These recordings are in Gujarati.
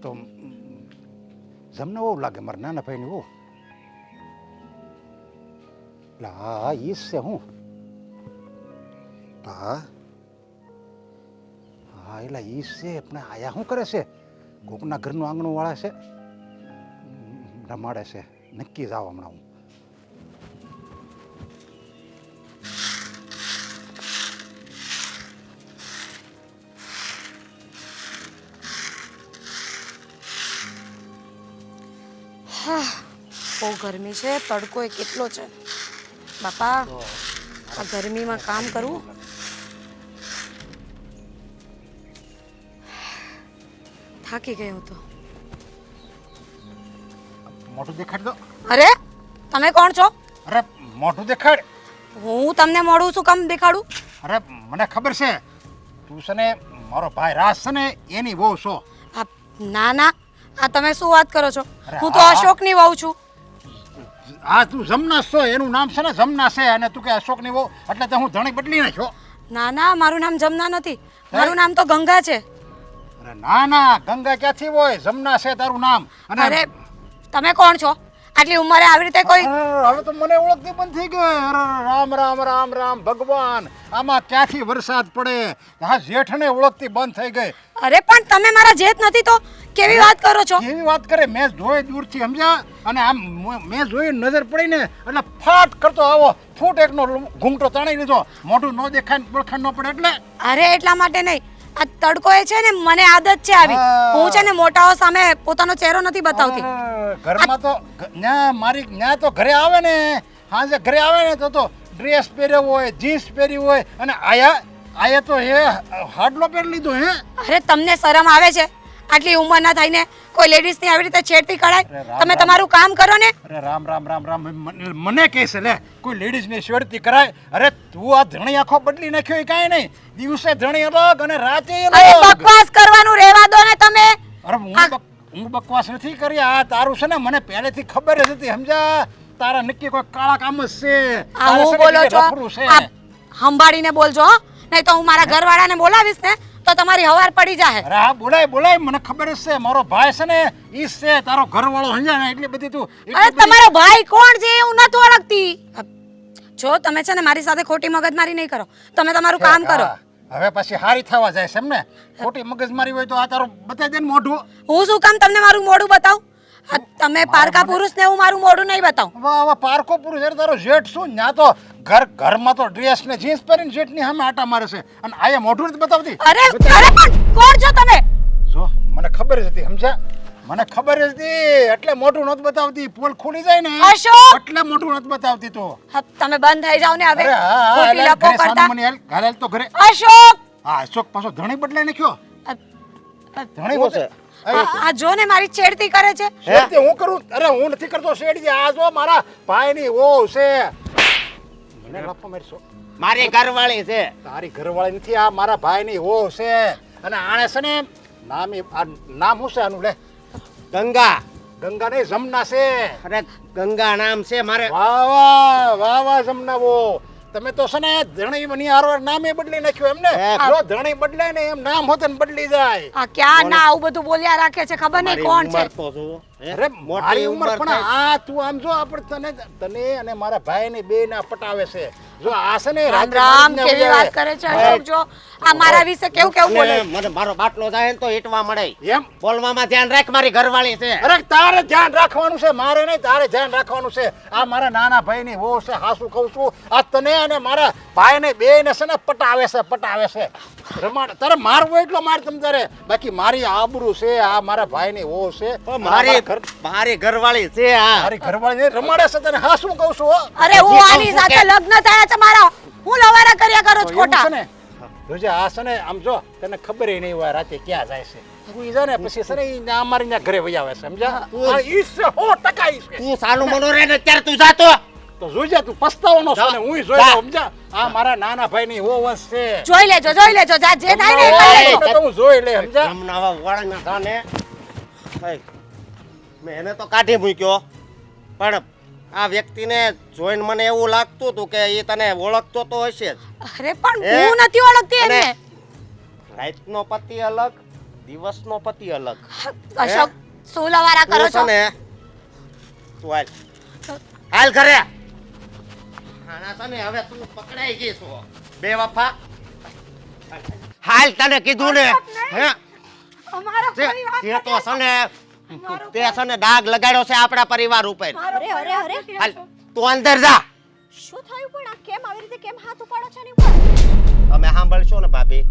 તો જમને બહુ લાગે મારા નાના ભાઈની બહુ. એટલે હા ઈજ છે હું. હા હા એટલે ઈજ છે પણ આયા શું કરે છે? કોકના ઘરનું આંગણું વાળા છે, રમાડે છે. નક્કી જ આવો હમણાં હું. બહુ ગરમી છે, તડકો એ કેટલો છે બાપા. આ ગરમીમાં કામ કરવું. થાકી ગઈ હું તો. મોઢું દેખાડ દો. અરે તમે કોણ છો? અરે મોઢું દેખાડ. હું તમને મોડું શું કામ દેખાડું? અરે મને ખબર છે તું છે ને મારો ભાઈ રાજ છે ને એની વહુ છો. ના ના, આ તમે શું વાત કરો છો? અરે હું તો હા, અશોકની વહુ છું. હા તું જમના છો, એનું નામ છે ને જમના છે, અને તું કે અશોકની વહુ એટલે તો હું ધણી બદલી નાખ્યો. ના ના, મારું નામ જમના નથી, મારું નામ તો ગંગા છે. અરે ના ના, ગંગા ક્યાંથી હોય? જમના છે તારું નામ. અને અરે તમે કોણ છો? આટલી ઉંમરે આવી રીતે કોઈ? હવે તો મને ઓળખતી બંધ થઈ ગઈ. અરે રામ રામ રામ રામ ભગવાન, આમાં ક્યાંથી વરસાદ પડે? હા જેઠને ઓળખતી બંધ થઈ ગઈ. અરે પણ તમે મારા જેઠ નથી તો કેવી વાત કરો છો? કેવી વાત કરે? મેં જોઈ દૂરથી સમજ્યા, અને આમ મેં જોઈ નજર પડીને એટલે ફાટ કરતો આવો ફૂટ એકનો ઘૂંઘટો તાણી લીધો. મોઢું ન દેખાય ને ઓળખાણ ન પડે એટલે. અરે એટલા માટે નહીં, આ તડકો એ છે ને મને આદત છે આવી. હું છે ને મોટાઓ સામે પોતાનો ચહેરો નથી બતાવતી. ઘરમાં તો ન્યા મારી ન્યા તો ઘરે આવે ને, હાજે ઘરે આવે ને તો ડ્રેસ પહેર્યો હોય, જીન્સ પહેર્યું હોય, અને આયા તો હે હાડલો પહેરી લીધો. હે અરે તમને શરમ આવે છે? આટલી ઉંમર ના થઈને કોઈ લેડીઝ ની આવી રીતે છેડતી કરાય? તમે તમારું કામ કરો ને. અરે રામ રામ રામ રામ, મને કહે છે લે કોઈ લેડીઝ ને છેડતી કરાય? અરે તું આ ધણી આખો બદલી નાખ્યો એ કાંઈ નહીં. દિવસે ધણી અલગ અને રાતે અરે અલગ. બકવાસ કરવાનું રહેવા દો ને તમે. અરે હું બકવાસ નથી કરી. આ તારું છે ને મને પહેલેથી ખબર જ હતી સમજા. તારા નક્કી કોઈ કાળા કામ જ છે. આ હું બોલો છો? સંભાળીને બોલજો હો, નહીં તો હું મારા ઘરવાળાને બોલાવીશ ને તો તમારી હવાર પડી જાય. અરે હા બોલાય બોલાય, મને ખબર જ છે મારો ભાઈ છે ને ઈ છે તારો ઘરવાળો સમજા ને. એટલી બધી તું અરે તમારો ભાઈ કોણ છે હું નથી ઓળખતી. જો તમે છે ને મારી સાથે ખોટી મગજમારી નહીં કરો, તમે તમારું કામ કરો. હવે પછી હારી થવા જાય છે એમ ને? ખોટી મગજમારી હોય તો આ તારું બતાવી દે ને મોઢું. હું શું કામ તમને મારું મોઢું બતાવું? તમે પારકા પુરુષ ને હું મારું મોઢું નહીં બતાવું. વાહ વાહ, પારકો પુરુષ એટલે તારો જેઠ શું? ન્યા તો ઘરમાં તો ડ્રેસ ને જીન્સ પહેરીને જેઠની સામે આટા મારે છે, અને આયા મોઢું નથી બતાવતી. અરે અરે પણ કોણ છો તમે? જો મને ખબર જ હતી સમજ્યા, મને ખબર જ હતી એટલે મોઢું નથી બતાવતી. પોલ ખુલી જાય ને અશોક! એટલે મોઢું નથી બતાવતી. તો તમે બંધ થઈ જાવ ને હવે. અરે હા ખોટી હા, લપો કરતા. મને હાલ તો ઘરે. અશોક! હા અશોક પાછો ધણી બદલાઈ નાખ્યો. ધણી હોશે. આ જો ને મારી છેડતી કરે છે. શેરતી હું કરું? અરે હું નથી કરતો શેરતી. આ જો મારા ભાઈની વહુ છે. મને લપો મારશો? મારી ઘરવાળી છે. તારી ઘરવાળી નથી, આ મારા ભાઈની વહુ છે. અને આણે છે ને નામ શું છે આનું? લે ગંગા. ગંગા નહીં, જમના છે. અરે ગંગા નામ છે મારે. વાહ વાહ વાહ વાહ, જમના વહુ. તમે તો છે ને ધણી બની હારો નામે બદલી નાખ્યું એમ ને? જો ધણી બદલાય ને એમ નામ હોતે ને બદલી જાય. આ ક્યાં ના આવું બધું બોલ્યા રાખે છે, ખબર નહીં કોણ છે. અરે મારી ઉંમર પણ આ તું આમ જો આપણે તને અને મારા ભાઈને બે ના પટાવે છે. જો આ છે ને રામ રામ કેવી વાત કરે છે અશોક. જો આ મારા વિશે કેવું કેવું બોલે. મને મારો બાટલો જાય ને તો ઈટવા મળે. એમ બોલવામાં ધ્યાન રાખ, મારી ઘરવાળી છે. અરે તારે ધ્યાન રાખવાનું છે, મારે નહીં. તારે ધ્યાન રાખવાનું છે. આ મારા નાના ભાઈની વહુ છે. હાસુ કહું છું, આ તને અને મારા ભાઈને બેયને છે ને પટાવે છે. રમાડ તારે મારવો એટલો માર તમ તારે, બાકી મારી આબરૂ છે. આ મારા ભાઈની વહુ છે. મારી ઘરવાળી છે. આ મારી ઘરવાળી રમાડે છે તને. હાસુ કહું છું. અરે હું આની સાથે લગ્ન થયા છે મારા, હું લવારા કર્યા કરો છો ખોટા. છે ને જોજે આ છે ને આમ જો તને ખબર નહીં હોય રાતે ક્યાં જાય છે. તું જા ને પછી છે ને ઈ અમારી ત્યાં ઘરે વઈ આવે છે સમજ્યા? આ ઈ છે 100% ઈ છે. તું સાલું મનો રે ને અત્યારે તું જાતો તો જોઈજે તું પસ્તાવાનો છે ને હું જોઈ લઉં સમજ્યા? આ મારા નાના ભાઈની વંશ છે. જોઈ લેજો જા જે થાય ને એ કરી લેજો. તો હું જોઈ લે સમજ્યા? જમનાવા વાળાના થાને મેં એને તો કાઢી મૂક્યો, પણ આ વ્યક્તિને જોઈને મને એવું લાગતું હતું કે એ તને ઓળખતો તો હશે જ. અરે પણ હું નથી ઓળખતી એને. રાતનો પતિ અલગ, દિવસનો પતિ અલગ. અશોક શું લવારા કરો તું છો છે ને તું હાલ હાલ ઘરે. આના તને હવે તું પકડાઈ ગઈ છો બે વફા. હાલ તને કીધું ને હે અમારો તે પરિવાર તે તો છે ને તે છે ને દાગ લગાડ્યો છે આપણા પરિવાર ઉપર. અરે અરે અરે હાલ તું અંદર જા. શું થયું પણ આ કેમ આવી રીતે કેમ હાથ ઉપાડો છો ને ઉપર? તમે સાંભળશો ને ભાભી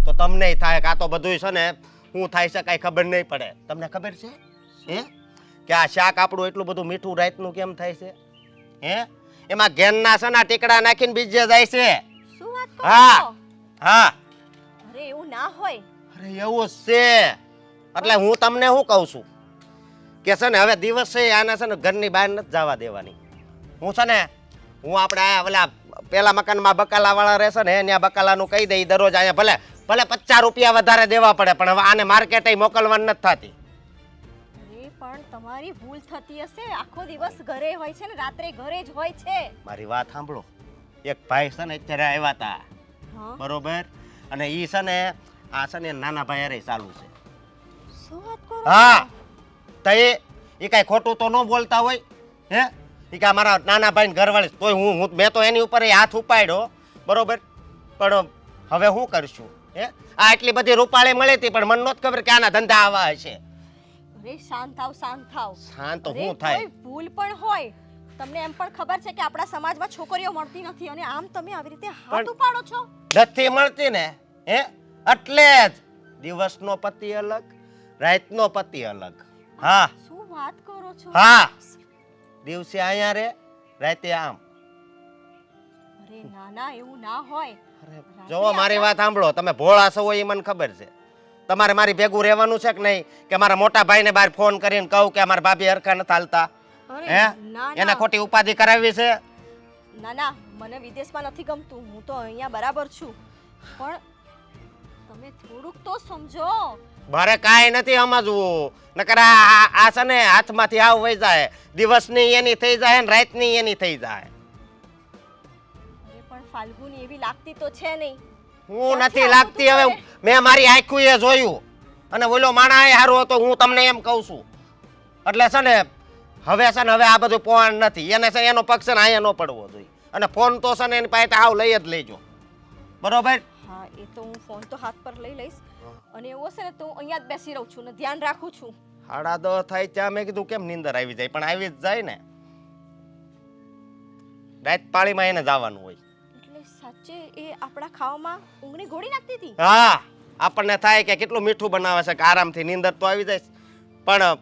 તો તમને થાય કે આ તો બધું છે ને શું થાય છે કાંઈ ખબર નહીં પડે. તમને ખબર છે હે કે આ શાક આપણું એટલું બધું મીઠું રાતનું કેમ થાય છે હે? એમાં ઘેનના સના ટીકડા નાખીને બીજે જાય છે. શું વાત કરો હા છો? હા અરે એવું ના હોય. અરે એવું જ છે. એટલે હું તમને શું કહું છું કે છે ને હવે દિવસ છે આને છે ને ઘરની બહાર નથી જવા દેવાની. હું છે ને હું આપણે આ ઓલા પેલા મકાનમાં બકાલા વાળા રહેશે ને ત્યાં બકાલાનું કહી દઈ દરરોજ અહીંયા ભલે ભલે 50 રૂપિયા વધારે દેવા પડે પણ હવે આને માર્કેટે મોકલવાની નથી થતી. અરે પણ તમારી ભૂલ થતી હશે. આખો દિવસ ઘરે હોય છે ને રાત્રે ઘરે જ હોય છે. મારી વાત સાંભળો. એક ભાઈ છે ને અત્યારે આવ્યા હતા હા બરોબર અને ઈ છે ને આ છે ને નાના ભાઈ હારે ચાલુ છે. શું વાત કરો હા છો? તો એ કાંઈ ખોટું તો ન બોલતા હોય હે એ કે મારા નાના ભાઈને ઘરવાળી તોય હું મેં તો એની ઉપર હાથ ઉપાડ્યો બરોબર પણ હવે શું કરશું હે આ એટલી બધી રૂપાળી મળી હતી પણ મને નહોતી ખબર કે આના ધંધા આવા હશે. અરે શાંત થાવ શાંત થાવ. શાંત તો અરે શું થાય કોઈ ભૂલ પણ હોય તમને એમ પણ ખબર છે કે આપણા સમાજમાં છોકરીઓ મળતી નથી અને આમ તમે આવી રીતે હાથ પણ- ઉપાડો છો. નથી મળતી ને હે એટલે જ દિવસનો પતિ અલગ રાતનો પતિ અલગ. હા શું વાત કરો છો? હા દિવસે અહીંયા રે રાતે આમ. અરે ના ના એવું ના હોય. જોવો મારી વાત સાંભળો તમે ભોળા છો એ મને ખબર છે. તમારે મારી ભેગું રહેવાનું છે કે નહીં કે મારા મોટા ભાઈને બહાર ફોન કરીને કહું કે અમારા ભાભી હરખા નથી હાલતા અરે હે ના એના ના ખોટી ઉપાધિ કરાવી છે. ના ના મને વિદેશમાં નથી ગમતું. હું તો અહીંયા બરાબર છું પણ તમે થોડુંક તો સમજો. મારે કાંઈ નથી સમજવું નકર આ છે ને હાથમાંથી આવ વહી જાય દિવસની એની થઈ જાય ને રાતની એની થઈ જાય. અરે પણ ફાલ્ગુની એવી લાગતી તો છે નહીં. હું ક્યાંથી નથી આવું લાગતી બધું હવે કરે? મેં મારી આંખું એ જોયું અને ઓલો માણા એ હારો હતો હું તમને એમ કહું છું. એટલે છે ને હવે છે ને હવે આ બધું પોણ નથી એને છે એનો પક્ષ છે ને અહીંયા ન પડવો જોઈએ અને ફોન તો છે ને એની પાસે હાવ લઈ જ લેજો બરોબર. હા એ તો હું ફોન તો હાથ પર લઈ લઈશ અને એવું હશે ને તો હું અહીંયા જ બેસી રહું છું ને ધ્યાન રાખું છું. 10:30 થાય ત્યાં મેં કીધું કેમ નીંદર આવી જાય પણ આવી જ જાય ને રાત પાળીમાં એને જવાનું હોય. એટલે સાચે એ આપણા ખાવામાં ઊંઘની ગોળી નાખતી હતી. હા આપણને થાય કે કેટલું મીઠું બનાવે છે કે આરામથી નીંદર તો આવી જાય પણ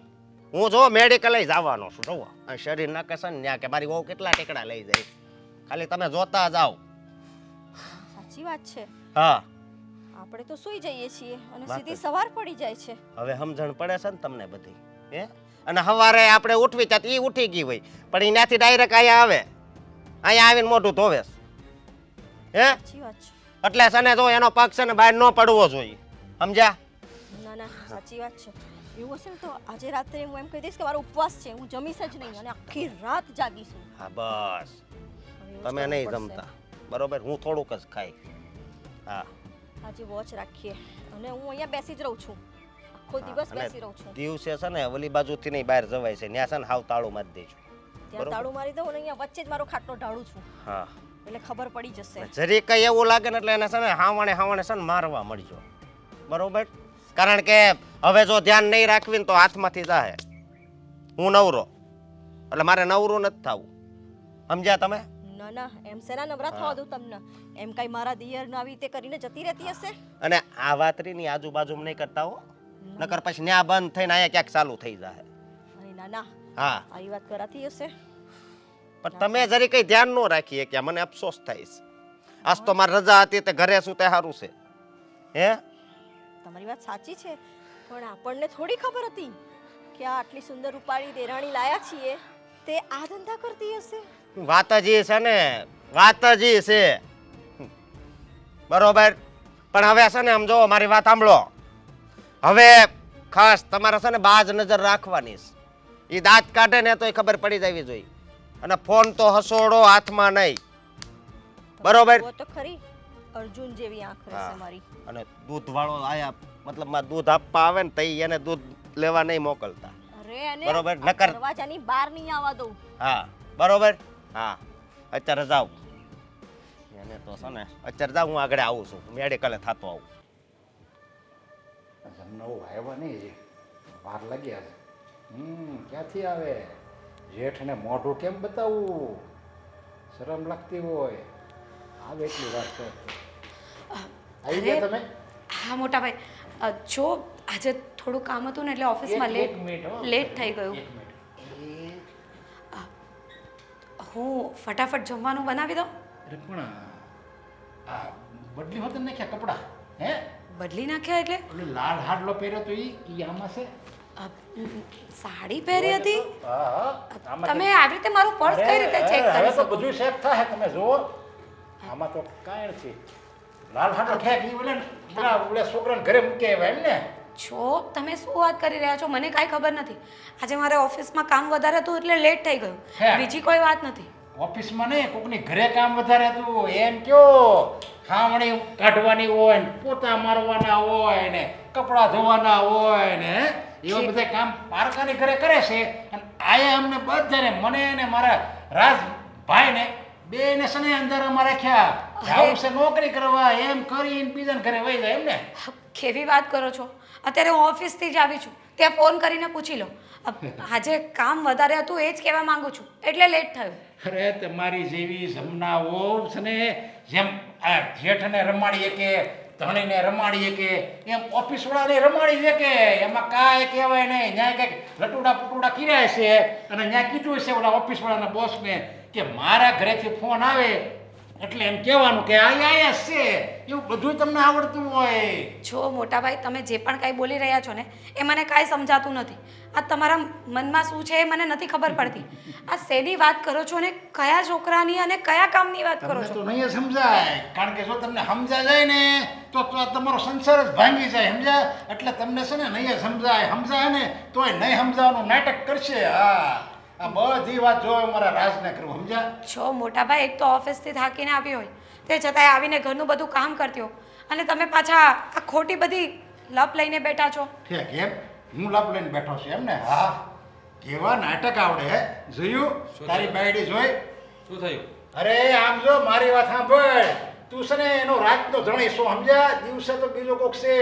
હું જો મેડિકલે જવાનો છું જોવો આ શરીર નાખે છે ને ત્યાં કે મારી વહુ કેટલા ટેકડા લઈ જાય ખાલી તમે જોતા જાઓ. સાચી વાત છે. હા આપણે તો સૂઈ જઈએ છીએ અને વાત સીધી જ. સવાર પડી જાય છે. હવે સમજણ પડે છે ને તમને બધી હે અને સવારે આપણે ઉઠવી ત્યાં એ ઉઠી ગઈ હોય પણ એનાથી ડાયરેક્ટ અહીંયા આવે અહીંયા આવીને મોઢું ધોવે છે. હે સાચી વાત છે. એટલે છે ને જો એનો પગ છે ને બહાર ન પડવો જોઈએ સમજ્યા. ના ના સાચી વાત છે. એવું હશે ને તો આજે રાત્રે હું એમ કહી દઈશ કે મારો ઉપવાસ છે. હું જમીશ જ નહીં અને આખી રાત જાગીશું. હા બસ હવે એવું જ તમે કરવું નહીં પડશે. જમતા બરોબર હું થોડુંક જ ખાઈ. હા આજે વોચ રાખીએ અને હું અહીંયા બેસી જ રહું છું. આખો હા, દિવસ અને બેસી રહું છું. દિવસે છે ને ઓલી બાજુથી નહીં બહાર જવાય છે ત્યાં છે ને હાવ તાળું મારી દેજો. ત્યાં બરોબર. તાળું મારી દઉં અને અહીંયા વચ્ચે જ મારો ખાટલો ઢાળું છું હા એટલે ખબર પડી જશે. જરી કઈ એવું લાગે ને એટલે એને છે ને હાવણે છે ને મારવા મળજો બરોબર કારણ કે હવે જો ધ્યાન નહીં રાખવી ને તો હાથમાંથી જાહે. હું નવરો એટલે મારે નવરું નથી થવું સમજ્યા તમે. ના ના એમ શેના નવરા થવા દઉં તમને. એમ કઈ મારા દિયર આવી રીતે કરીને જતી રહેતી હશે. અને આ વાતરીની આજુબાજુ નહીં કરતા હો નકર પછી ન્યા બંધ થઈને અહીંયા ક્યાંક ચાલુ થઈ જાય. અરે ના ના હા આવી વાત કરાતી હશે. પણ તમે જરી કઈ ધ્યાન ન રાખીએ કે મને અફસોસ થાય છે. આજ તો મારી રજા હતી તે ઘરે શું તે સારું છે હે. તમારી વાત સાચી છે પણ આપણને થોડી ખબર હતી કે આ આટલી સુંદર રૂપાળી દેરાણી લાયા છીએ તે આ ધંધા કરતી હશે. વાત જ ઈ છે ને વાત જ ઈ છે બરોબર પણ હવે છે ને આમ જો મારી વાત સાંભળો હવે ખાસ તમારે છે ને બાજ નજર રાખવાની છે. એ દાંત કાઢે ને તો એ ખબર પડી જવી જોઈએ અને ફોન તો હસોડો હાથમાં નહીં બરોબર. જુઓ તો ખરી અર્જુન જેવી આંખ રહેશે હા. મારી. અને દૂધ વાળો આયા મતલબમાં દૂધ આપવા આવે ને તઈ એને દૂધ લેવા નહીં મોકલતા. અરે અને બરોબર, આ નકર. દરવાજાની બહાર નહીં આવવા દઉં. હા બરોબર. હા અત્યારે જાઉં એને તો છે ને અત્યારે જાઉં, હું આગળ આવું છું, મેડિકલે થતો આવું. જમનાવું આવ્યા નહીં હજી, વાર લાગી આજે. ક્યાંથી આવે? જેઠને મોઢું કેમ બતાવવું? શરમ લાગતી હોય. આવે એટલી વાત છે. આવી ગયા તમે? હા મોટા ભાઈ, જો આજે થોડું કામ હતું ને એટલે ઓફિસમાં એક મિનિટ હો. લેટ થઈ ગયું. એક મિનિટ. હું ફટાફટ જમવાનું બનાવી દઉં. અરે પણ આ બદલી હોત ને ક્યાં કપડાં? હે? બદલી નાખ્યા એટલે ઓલો લાલ હાડલો પહેર્યો તો ઈ આમાં છે? સાડી પહેરી હતી. હા હા. આમાં તમે આવી રીતે મારું પર્સ કઈ રીતે ચેક હવે કરી તો શકો? બધું ચેક થાય, તમે જુઓ. આમાં તો કાંઈ નથી. લાલ હાડલો ઠેક ઈ ઓલે છોકરાને ઘરે મૂકે એવા એમ ને? છો તમે શું વાત કરી રહ્યા છો? મને કાંઈ ખબર નથી. આજે મારે ઓફિસમાં કામ વધારે હતું એટલે લેટ થઈ ગયું. હે? બીજી કોઈ વાત નથી. ઓફિસમાં નહીં, કોકની ઘરે કામ વધારે હતું એમ કયો. ખાવણી કાઢવાની હોય ને પોતા મારવાના હોય ને કપડાં ધોવાના હોય ને એવા બધા કામ પારકાની ઘરે કરે છે. અને આયા અમને બધાને, મને ને મારા રાજભાઈને બેને સને અંદર અમારે રાખ્યા. જાવું છે નોકરી કરવા, એમ કરીને બીજાને ઘરે વહી જાય એમ ને? કેવી વાત કરો છો? અત્યારે હું ઓફિસથી જ આવી છું, ત્યાં ફોન કરીને પૂછી લો. આજે કામ વધારે હતું એ જ કહેવા માંગુ છું, એટલે લેટ થયું. અરે તમારી જેવી જમનાઓ છે ને, જેમ આ જેઠને રમાડીએ કે ધણીને રમાડીએ કે એમ ઓફિસવાળાને રમાડી દે કે એમાં કાંઈ કહેવાય નહીં. ત્યાં કંઈક લટુડા પુટુડા કર્યા છે અને ત્યાં કીધું છે ઓલા ઓફિસવાળાના બોસને કે મારા ઘરેથી ફોન આવે એટલે એમ કહેવાનું કે આયા છે. એવું બધું તમને આવડતું હોય. જો મોટાભાઈ, તમે જે પણ કાંઈ બોલી રહ્યા છો ને એ મને કાંઈ સમજાતું નથી. આ તમારા મનમાં શું છે એ મને નથી ખબર પડતી. આ શેની વાત કરો છો ને કયા છોકરાની અને કયા કામની વાત કરો તમને છો? તો નહીં સમજાય, કારણ કે જો તમને સમજાય જાય ને તો તમારો સંસાર જ ભાંગી જાય. સમજાય? એટલે તમને છે ને નહીં સમજાય ને તોય નહીં સમજાવવાનું નાટક કરશે. હા, આ બધી વાત જો મારા રાજને કરવું. સમજ્યા? છો મોટાભાઈ, એક તો ઓફિસથી થાકીને આવી હોય તે છતાંય આવીને ઘરનું બધું કામ કરતી હો અને તમે પાછા આ ખોટી બધી લપ લઈને બેઠા છો. ઠીક, એમ હું લાભ લઈને બેઠો છું એમ ને? હા, કેવા નાટક આવડે હે. જોયું તારી બાયડી જોઈ? શું થયું? અરે આમ જો મારી વાત સાંભળ. તું છે ને એનો રાતનો ધણી છો. સમજ્યા? દિવસે તો બીજો કોક છે.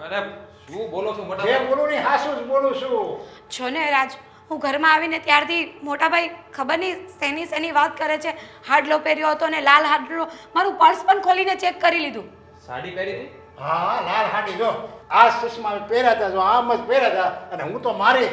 અરે શું બોલો છો મોટા જે ભાઈ? બોલું નહીં હાસું જ બોલું છું. છો ને રાજ, હું ઘરમાં આવીને ત્યારથી મોટાભાઈ ખબર નહીં શેની વાત કરે છે. હાડલો પહેર્યો હતો ને લાલ હાડલો, મારું પર્સ પણ ખોલીને ચેક કરી લીધું. સાડી પહેરી હતી? હા, લાલ હાડી જો આ ચશ્મા પહેર્યા હતા, જો આમ જ પહેર્યા હતા. અને હું તો મારી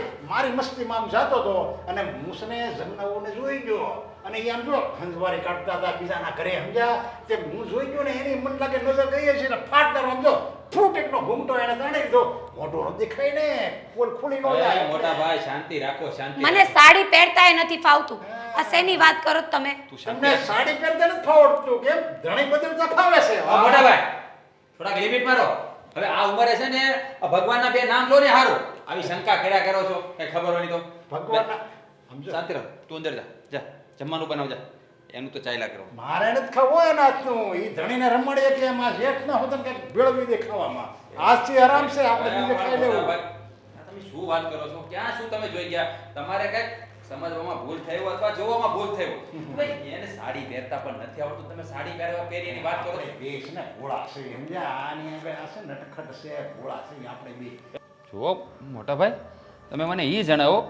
મસ્તીમાં આમ જતો હતો અને મૂસને જમનાઓને જોઈ ગયો અને એ આમ જો હંજવારી કાઢતા હતા બીજાના ઘરે. સમજ્યા? તે હું જોઈ ગયો ને એની મન લાગે નજર ગઈ છે ને ફાટદાર આમ જો ફૂટ એકનો ઘૂમટો એને તાણી દીધો. મોઢો ન દેખાય ને, પોલ ખુલી ન અરે જાય. મોટા ભાઈ શાંતિ રાખો, શાંતિ મને રાખો. સાડી પહેરતાય નથી ફાવતું. આ શેની વાત કરો છો તમે? તું શાંતિ તમને રાખ. સાડી પહેરતા નથી ફાવડતું કેમ? ધણી બદલતા ફાવે છે. હા, મોટા ભાઈ થોડાક લિમિટ મારો. હવે આ ઉંમરે છે ને આ ભગવાનના બે નામ લો ને હારું. આવી શંકા કર્યા કરો છો, કઈ ખબર હોય નહીં તો ભગવાનના સમજો. શાંતિ રાખ. તું અંદર જા, જા જમવાનું બનાવ જા. એનું તો ચાલ્યા કરો. મારે નથી ખાવું એના હાથનું. એ ધણીને રમાડીએ કે એમાં જેઠ ના હોતા કંઈક ભેળવી દે ખાવામાં. આજથી આરામ છે, આપણે બીજે ખાઈ મોટા લેવું. ભાઈ, આ તમે શું વાત કરો છો? ક્યાં શું તમે જોઈ ગયા? તમારે કઈક સમજવામાં ભૂલ થયું અથવા જોવામાં ભૂલ થયું. ભાઈ એને સાડી પહેરતા પણ નથી આવડતું, તમે સાડી પહેરી એની વાત કરો છો. બે છે ને ભોળા છે. સમજ્યા? આની આગળ આ છે નટખટ છે, ભોળા છે આપણે બે. જુઓ મોટા ભાઈ, તમે મને એ જણાવો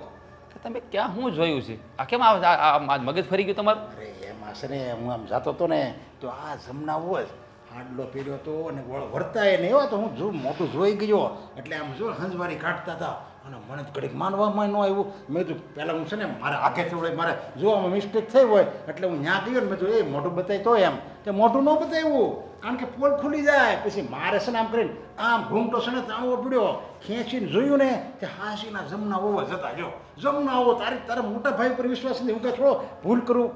કે તમે ક્યાં શું જોયું છે? આ કેમ આ મગજ ફરી ગયું તમારું? અરે એમાં છે ને હું આમ જાતો હતો ને તો આ જમના હોય હાડલો પહેર્યો હતો અને વર્તાય નહીં હોય તો હું મોટું જોઈ ગયો એટલે આમ જો હંજવારી કાઢતા હતા અને મને ઘડીક માનવામાં ન આવ્યું. મેં તો પહેલાં હું છે ને મારે આખેથી વળે મારે જોવામાં મિસ્ટેક થઈ હોય એટલે હું ત્યાં ગયો ને મેં તો એ મોઢું બતાવી તો એમ કે મોઢું ન બતાવ્યું કારણ કે પોલ ખુલી જાય. પછી મારે છે ને આમ કરીને આમ ઘૂમટો છે ને તાણવો પડ્યો. ખેંચીને જોયું ને કે હાંસીના જમના ઓવા જતા જો જમના આવો તારા મોટા ભાઈ ઉપર વિશ્વાસ નહીં. હું કે થોડો ભૂલ કરું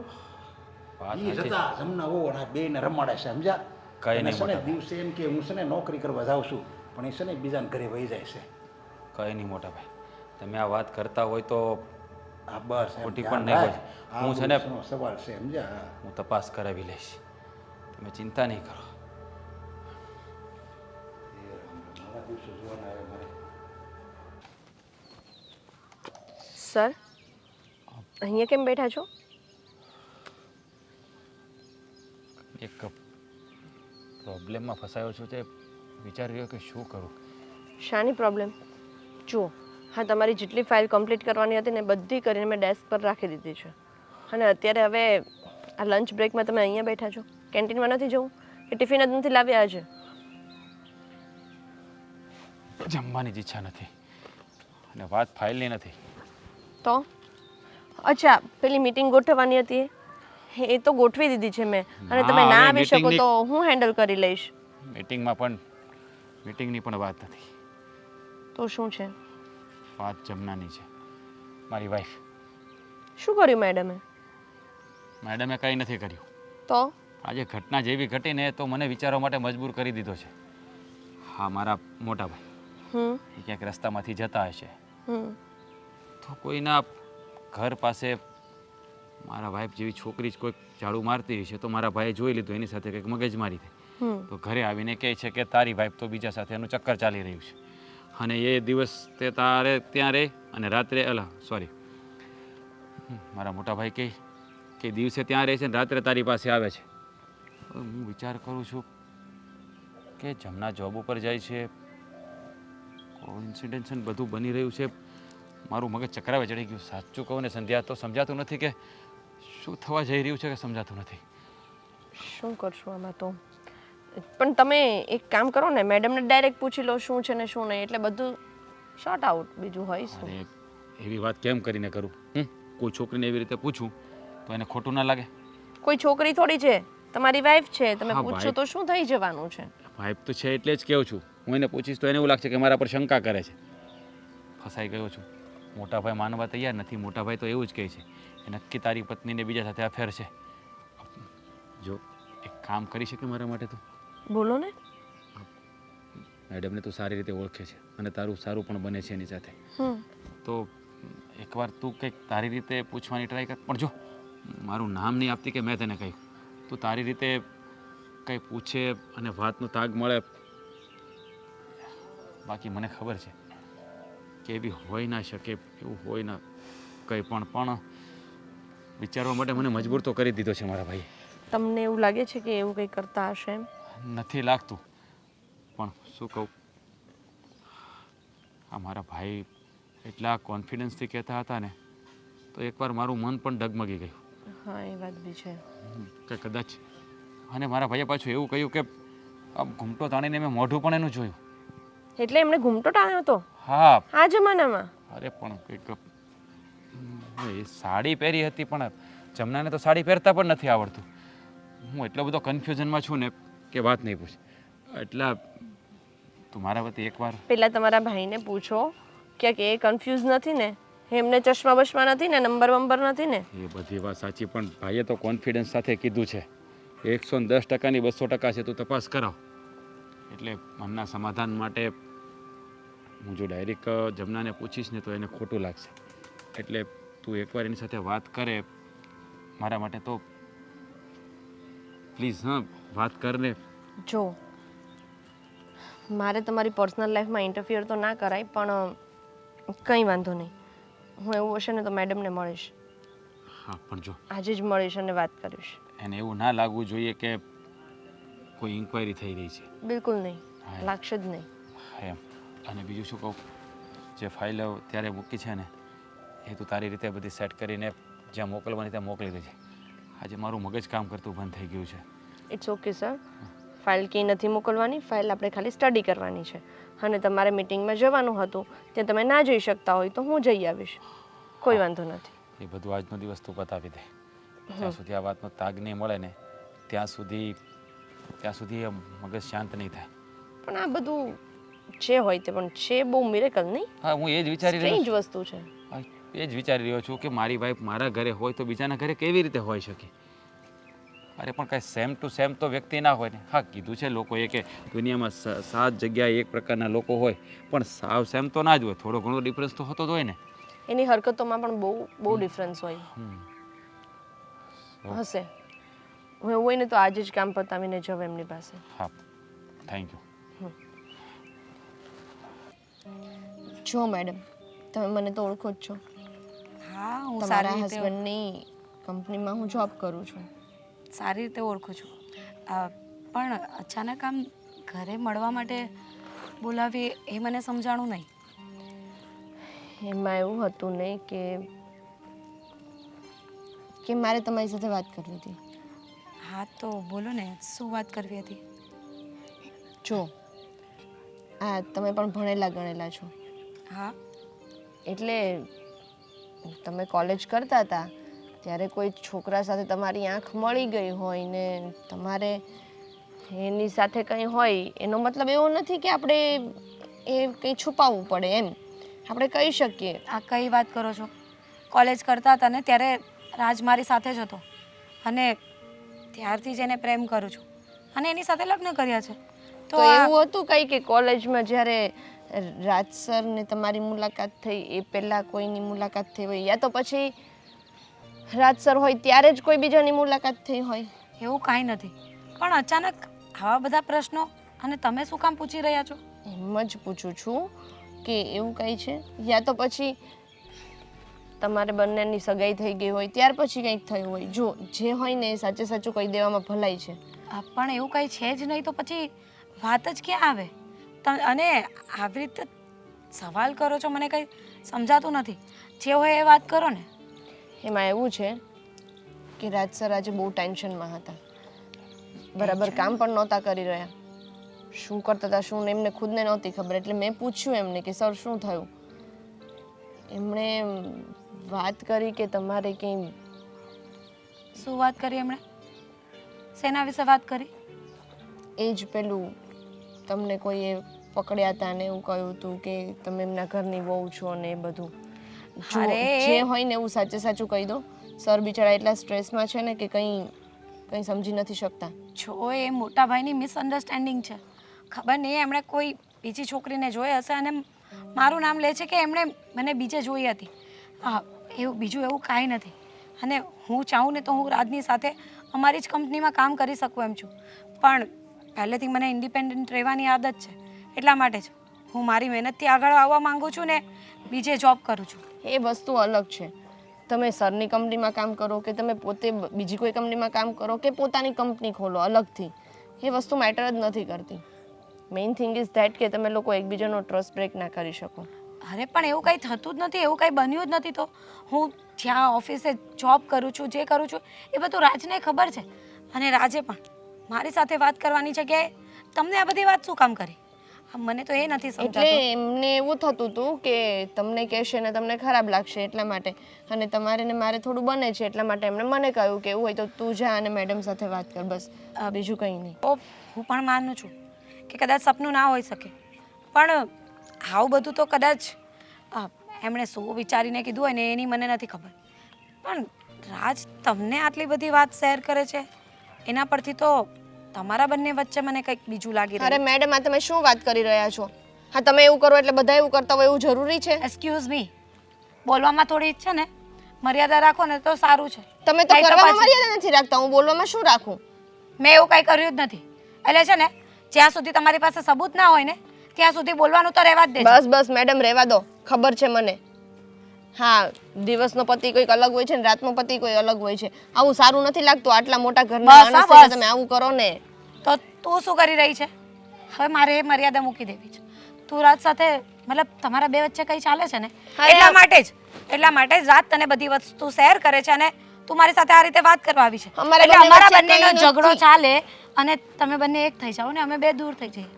વાત એ સાચી. જતા જમના ઓવો અને બે ને રમાડે છે. સમજ્યા? કઈ નહીં અને છે ને મોટા. દિવસે એમ કે હું છે ને નોકરી કરવા જાઉં છું પણ એ છે ને બીજાને ઘરે વહી જાય છે. કઈ નહીં મોટા ભાઈ, તમે આ વાત કરતા હોય તો આ બસ એમ ખોટી ધ્યાન પણ નહીં રાખ. હોય. આ હું છે ને બહુ સવાલ છે. સમજ્યા? હું તપાસ કરાવી લઈશ, તમે ચિંતા નહીં કરો. દિવસો જોવાના આવે મારે. સર અહીંયા કેમ બેઠા છો? એક પ્રોબ્લેમમાં ફસાયો છું તે વિચારી રહ્યો કે શું કરું. શાની પ્રોબ્લેમ? જુઓ, હા, તમારી જેટલી ફાઇલ કમ્પ્લીટ કરવાની હતી ને બધી કરીને મેં ડેસ્ક પર રાખી દીધી છે. અને અત્યારે હવે આ લંચ બ્રેકમાં તમે અહીંયા બેઠા છો. કેન્ટીનમાં નથી જવું કે ટિફિન જ નથી લાવ્યા આજે? જમવાની જ ઈચ્છા નથી અને વાત ફાઇલની નથી. તો અચ્છા, પેલી મીટિંગ ગોઠવવાની હતી એ તો ગોઠવી દીધી છે મેં. અને તમે ના, ના હવે આવી શકો meeting તો હું હેન્ડલ કરી લઈશ. મીટિંગની પણ વાત નથી. તો શું છે? વાત જમનાની છે, મારી વાઈફ. શું કર્યું મેડમે? મેડમે કંઈ નથી કર્યું. તો આજે ઘટના જેવી ઘટીને તો મને વિચારવા માટે મજબૂર કરી દીધો છે. હા, મારા મોટા ભાઈ એ ક્યાંક રસ્તામાંથી જતા હશે તો કોઈના ઘર પાસે મારા વાઈફ જેવી છોકરી જ કોઈક ઝાડુ મારતી હશે તો મારા ભાઈએ જોઈ લીધું, એની સાથે કંઈક મગજમારી થઈ. તો ઘરે આવીને કહે છે કે તારી વાઈફ તો બીજા સાથે એનું ચક્કર ચાલી રહ્યું છે અને એ દિવસ તે તારે ત્યાં રહે અને રાત્રે મારા મોટા ભાઈ કહે કે દિવસે ત્યાં રહે છે ને રાત્રે તારી પાસે આવે છે. હવે હું વિચાર કરું છું કે જમના જોબ ઉપર જાય છે, કોઇન્સિડન્સ બધું બની રહ્યું છે, મારું મગજ ચક્રાવે ચડી ગયું. સાચું કહું ને સંધ્યા, તો સમજાતું નથી કે શું થવા જઈ રહ્યું છે કે સમજાતું નથી. શું કરશું આમાં તો? પણ તમે એક કામ કરો ને, મેડમને ડાયરેક્ટ પૂછી લો શું છે ને શું નહીં, એટલે બધું શોર્ટ આઉટ. બીજું હોય શું? અરે એવી વાત કેમ કરીને કરું? કોઈ છોકરીને એવી રીતે પૂછું તો એને ખોટું ના લાગે? કોઈ છોકરી થોડી છે, તમારી વાઈફ છે. તમે હા, પૂછશો wife. તો શું થઈ જવાનું છે? વાઈફ તો છે એટલે જ કહું છું. હું એને પૂછીશ તો એને એવું લાગશે કે મારા પર શંકા કરે છે. ફસાઈ ગયો છું. મોટા ભાઈ માનવા તૈયાર નથી. મોટા ભાઈ તો એવું જ કહે છે કે નક્કી તારી પત્નીને બીજા સાથે અફેર છે. જો એક કામ કરી શકે મારા માટે તું? બોલો ને. મેડમને તું સારી રીતે ઓળખે છે અને તારું સારું પણ બને છે એની સાથે. તો એકવાર તું કંઈક તારી રીતે પૂછવાની ટ્રાય કર. પણ જો મારું નામ નહીં આપતી કે મેં તને કહ્યું, તું તારી રીતે કંઈ પૂછે અને વાતનો તાગ મળે. બાકી મને ખબર છે કે એવી હોઈ ના શકે, એવું હોય ના કંઈ પણ વિચારવા માટે મને મજબૂર તો કરી દીધો છે મારા ભાઈ. તમને એવું લાગે છે કે એવું કંઈ કરતા હશે એમ? નથી લાગતું, પણ શું કહું, આ મારા ભાઈ એટલા કોન્ફિડન્સથી કહેતા હતા ને તો એકવાર મારું મન પણ ડગમગી ગયું. હા, એ વાત બી છે કે કદાચ. અને મારા ભાઈએ પાછું એવું કહ્યું કે આમ ઘૂમટો તાણીને મેં મોઢું પણ એનું જોયું. એટલે એમણે ઘૂમટો ટાળ્યો હતો હા, આ જમાનામાં? અરે પણ કંઈક એ સાડી પહેરી હતી, પણ જમનાને તો સાડી પહેરતા પણ નથી આવડતું. હું એટલો બધો કન્ફ્યુઝનમાં છું ને કે વાત નહીં પૂછ. એટલા તું મારા વતી એકવાર પેલા તમારા ભાઈને પૂછો કે એ કન્ફ્યુઝ નથી ને, એમને ચશ્મા બશમા નથી ને, નંબર વંબર નથી ને? એ બધી વાત સાચી, પણ ભાઈએ તો કોન્ફિડન્સ સાથે કીધું છે 110%ની 200% છે, તું તપાસ કરાવ. એટલે મનના સમાધાન માટે હું જો ડાયરેક્ટ જમનાને પૂછીશ ને તો એને ખોટું લાગશે. એટલે તું એકવાર એની સાથે વાત કરે મારા માટે તો પ્લીઝ. હા, વાત કર ને. જો મારે તમારી પર્સનલ લાઈફમાં ઇન્ટરફિયર તો ના કરાય, પણ કંઈ વાંધો નહીં. હું એવું હશે ને તો મેડમને મળીશ. હા, પણ જો આજે જ મળીશ અને વાત કરીશ. એને એવું ના લાગવું જોઈએ કે કોઈ ઇન્ક્વાયરી થઈ રહી છે. બિલકુલ નહીં, હા. લાગશે જ નહીં. એમ. અને બીજું શું કહું, જે ફાઇલો ત્યારે મૂકી છે ને એ તું તારી રીતે બધી સેટ કરીને જ્યાં મોકલવાની ત્યાં મોકલી દેજે. આજે મારું મગજ કામ કરતું બંધ થઈ ગયું છે. It's okay sir. ફાઇલ ક્યાંય નથી મોકલવાની. ફાઇલ આપણે ખાલી સ્ટડી કરવાની છે. અને તમારે મિટિંગમાં જવાનું હતું, ત્યાં તમે ના જઈ શકતા હોય તો હું જઈ આવીશ. કોઈ વાંધો નથી. એ બધું આજનો દિવસ તું પતાવી દે. જ્યાં સુધી આ વાતનો તાગ નહીં મળે ને ત્યાં સુધી એ મગજ શાંત નહીં થાય. પણ આ બધું જે હોય તે પણ છે બહુ મિરેકલ નહીં? હા, હું એ જ વિચારી રહ્યો સ્ટ્રેન્જ છું. વસ્તુ છે. હા, એ જ વિચારી રહ્યો છું કે મારી વાઈફ મારા ઘરે હોય તો બીજાના ઘરે કેવી રીતે હોઈ શકે? અરે પણ કાંઈ સેમ ટુ સેમ તો વ્યક્તિ ના હોય ને. હા, કીધું છે લોકોએ કે દુનિયામાં 7 જગ્યાએ એક પ્રકારના લોકો હોય, પણ સાવ સેમ તો ના જ હોય. થોડો ઘણો ડિફરન્સ તો હોતો જ હોય ને. એની હરકતોમાં પણ બહુ ડિફરન્સ હોય હશે. હું એવું હોય ને તો આજે જ કામ પતાવીને જાવ એમની પાસે. હા, થેન્ક યુ. જો મેડમ, તમે મને તો ઓળખો જ છો. હા હું તમારા સારી રીતે હસબન્ડની કંપનીમાં હું જોબ કરું છું. સારી રીતે ઓળખું છું. પણ અચાનક આમ ઘરે મળવા માટે બોલાવી એ મને સમજાણું નહીં. એમાં એવું હતું ને કે મારે તમારી સાથે વાત કરવી હતી. હા તો બોલો ને, શું વાત કરવી હતી? જો તમે પણ ભણેલા ગણેલા છો, હા એટલે તમે કોલેજ કરતા હતા ત્યારે કોઈ છોકરા સાથે તમારી આંખ મળી ગઈ હોય ને તમારે એની સાથે કંઈ હોય, એનો મતલબ એવો નથી કે આપણે એ કંઈ છુપાવવું પડે એમ. આપણે કહી શકીએ. આ કઈ વાત કરો છો? કોલેજ કરતા હતા ને ત્યારે રાજ મારી સાથે જ હતો અને ત્યારથી જ એને પ્રેમ કરું છું અને એની સાથે લગ્ન કર્યા છે. તો એવું હતું કંઈ કે કોલેજમાં જ્યારે રાજ સર ને તમારી મુલાકાત થઈ એ પહેલાં કોઈની મુલાકાત થઈ હોય, યા તો પછી રાજ સર હોય ત્યારે જ કોઈ બીજાની મુલાકાત થઈ હોય? એવું કાંઈ નથી, પણ અચાનક આવા બધા પ્રશ્નો અને તમે શું કામ પૂછી રહ્યા છો? એમ જ પૂછું છું કે એવું કંઈ છે, યા તો પછી તમારે બંનેની સગાઈ થઈ ગઈ હોય ત્યાર પછી કંઈક થયું હોય. જો જે હોય ને એ સાચે સાચું કહી દેવામાં ભલાઈ છે. પણ એવું કંઈ છે જ નહીં તો પછી વાત જ ક્યાં આવે? અને આવી રીતે સવાલ કરો છો, મને કંઈ સમજાતું નથી. જે હોય એ વાત કરો ને. એમાં એવું છે કે રાજ સર આજે બહુ ટેન્શનમાં હતા, બરાબર કામ પણ નહોતા કરી રહ્યા. શું કરતા હતા શું એમને ખુદને નહોતી ખબર, એટલે મેં પૂછ્યું એમને કે સર શું થયું. એમણે વાત કરી કે તમારે કંઈ. શું વાત કરી એમણે? શેના વિશે વાત કરી? એ જ પેલું તમને કોઈએ પકડ્યા હતા ને એવું કહ્યું હતું કે તમે એમના ઘરની વહુ છો ને એ બધું. જો જે હોય ને એવું સાચે સાચું કહી દો. સર બિચારા એટલા સ્ટ્રેસમાં છે ને કે કંઈ સમજી નથી શકતા. જો એ મોટા ભાઈની મિસઅન્ડરસ્ટેન્ડિંગ છે. ખબર નહીં એમણે કોઈ બીજી છોકરીને જોઈ હશે અને મારું નામ લે છે કે એમણે મને બીજે જોઈ હતી. હા એવું બીજું એવું કાંઈ નથી. અને હું ચાહું ને તો હું રાજની સાથે અમારી જ કંપનીમાં કામ કરી શકું એમ છું, પણ પહેલેથી મને ઇન્ડિપેન્ડન્ટ રહેવાની આદત છે. એટલા માટે જ હું મારી મહેનતથી આગળ આવવા માંગુ છું ને બીજે જોબ કરું છું. એ વસ્તુ અલગ છે. તમે સરની કંપનીમાં કામ કરો કે તમે પોતે બીજી કોઈ કંપનીમાં કામ કરો કે પોતાની કંપની ખોલો અલગથી, એ વસ્તુ મેટર જ નથી કરતી. મેઇન થિંગ ઇઝ ધેટ કે તમે લોકો એકબીજાનો ટ્રસ્ટ બ્રેક ના કરી શકો. અરે પણ એવું કંઈ થતું જ નથી, એવું કંઈ બન્યું જ નથી. તો હું જ્યાં ઓફિસે જોબ કરું છું, જે કરું છું એ બધું રાજને ખબર છે અને રાજે પણ મારી સાથે વાત કરવાની જગ્યાએ તમને આ બધી વાત શું કામ કરી? મને તો એ નથી એટલે સમજાતું. એમને એવું થતું હતું કે તમને કહેશે ને તમને ખરાબ લાગશે એટલા માટે, અને તમારે ને મારે થોડું બને છે એટલા માટે એમણે મને કહ્યું કે એવું હોય તો તું જા અને મેડમ સાથે વાત કર, બસ બીજું કંઈ નહીં. હું પણ માનું છું કે કદાચ સપનું ના હોઈ શકે, પણ આવું બધું તો કદાચ એમણે શું વિચારીને કીધું હોય ને એની મને નથી ખબર. પણ રાજ તમને આટલી બધી વાત શેર કરે છે એના પરથી તો તમારા બંને વચ્ચે મને કંઈક બીજું લાગી અરે રહ્યું. મેડમ આ તમે શું વાત કરી રહ્યા છો? હા તમે એવું કરો એટલે બધા એવું કરતા હોય એવું જરૂરી છે? એક્સક્યુઝ મી, બોલવામાં થોડી છે ને મર્યાદા રાખો ને તો સારું છે. તમે તો નહીં કરવામાં પછી મર્યાદા નથી રાખતા, હું બોલવામાં શું રાખું? મેં એવું કંઈ કર્યું જ નથી. એટલે છે ને જ્યાં સુધી તમારી પાસે સબૂત ના હોય ને ત્યાં સુધી બોલવાનું તો રહેવા જ દેજો. બસ બસ મેડમ રહેવા દો, ખબર છે મને. હા દિવસનો પતિ કોઈક અલગ હોય છે ને રાતનો પતિ કોઈ અલગ હોય છે. આવું સારું નથી લાગતું. આટલા મોટા ઘરના બસ, માણસ હા, થઈને બસ. તમે આવું કરો ને. તો તું શું કરી રહી છે? હવે મારે એ મર્યાદા મૂકી દેવી છે. તું રાત સાથે મતલબ તમારા બે વચ્ચે કંઈ ચાલે છે ને હા, એટલા માટે જ રાત તને બધી વસ્તુ શેર કરે છે અને તું મારી સાથે આ રીતે વાત કરવા આવી છે. અમારા એટલે બંને અમારા વચ્ચે બંનેનો કંઈ ઝઘડો નથી. ચાલે અને તમે બંને એક થઈ જાઓ ને અમે બે દૂર થઈ જઈએ.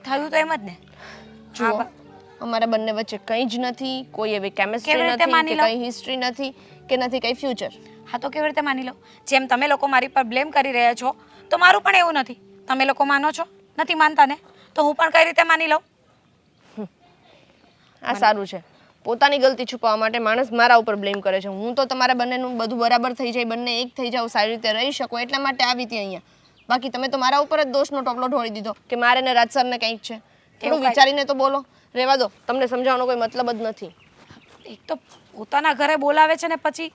થયું તો એમ જ ને? જુઓ હા, અમારા બંને વચ્ચે કંઈ જ નથી, કોઈ એવી કેમિસ્ટ્રી કેવી રીતે નથી માની કે લો? કંઈ હિસ્ટ્રી નથી કે નથી કંઈ ફ્યુચર. હા તો કેવી રીતે માની લો? જેમ તમે લોકો મારી પર બ્લેમ કરી રહ્યા છો તો મારું પણ એવું નથી. તમે લોકો માનો છો? નથી માનતા ને? તો હું પણ કઈ રીતે માની લઉં? આ સારું છે. પોતાની ગલતી છુપાવવા માટે માણસ મારા ઉપર બ્લેમ કરે છે. હું તો તમારા બંનેનું બધું બરાબર થઈ જાય, બંને એક થઈ જાવ, સારી રીતે રહી શકો એટલા માટે આવી હતી અહીંયા. બાકી તમે તો મારા ઉપર જ દોષનો ટોપલો ઢોળી દીધો કે મારે ને રાજસરને કંઈક છે. થોડું કાંઈ- વિચારીને તો બોલો. રહેવા દો, તમને સમજાવવાનો કોઈ મતલબ જ નથી. એક તો પોતાના ઘરે બોલાવે છે ને પછી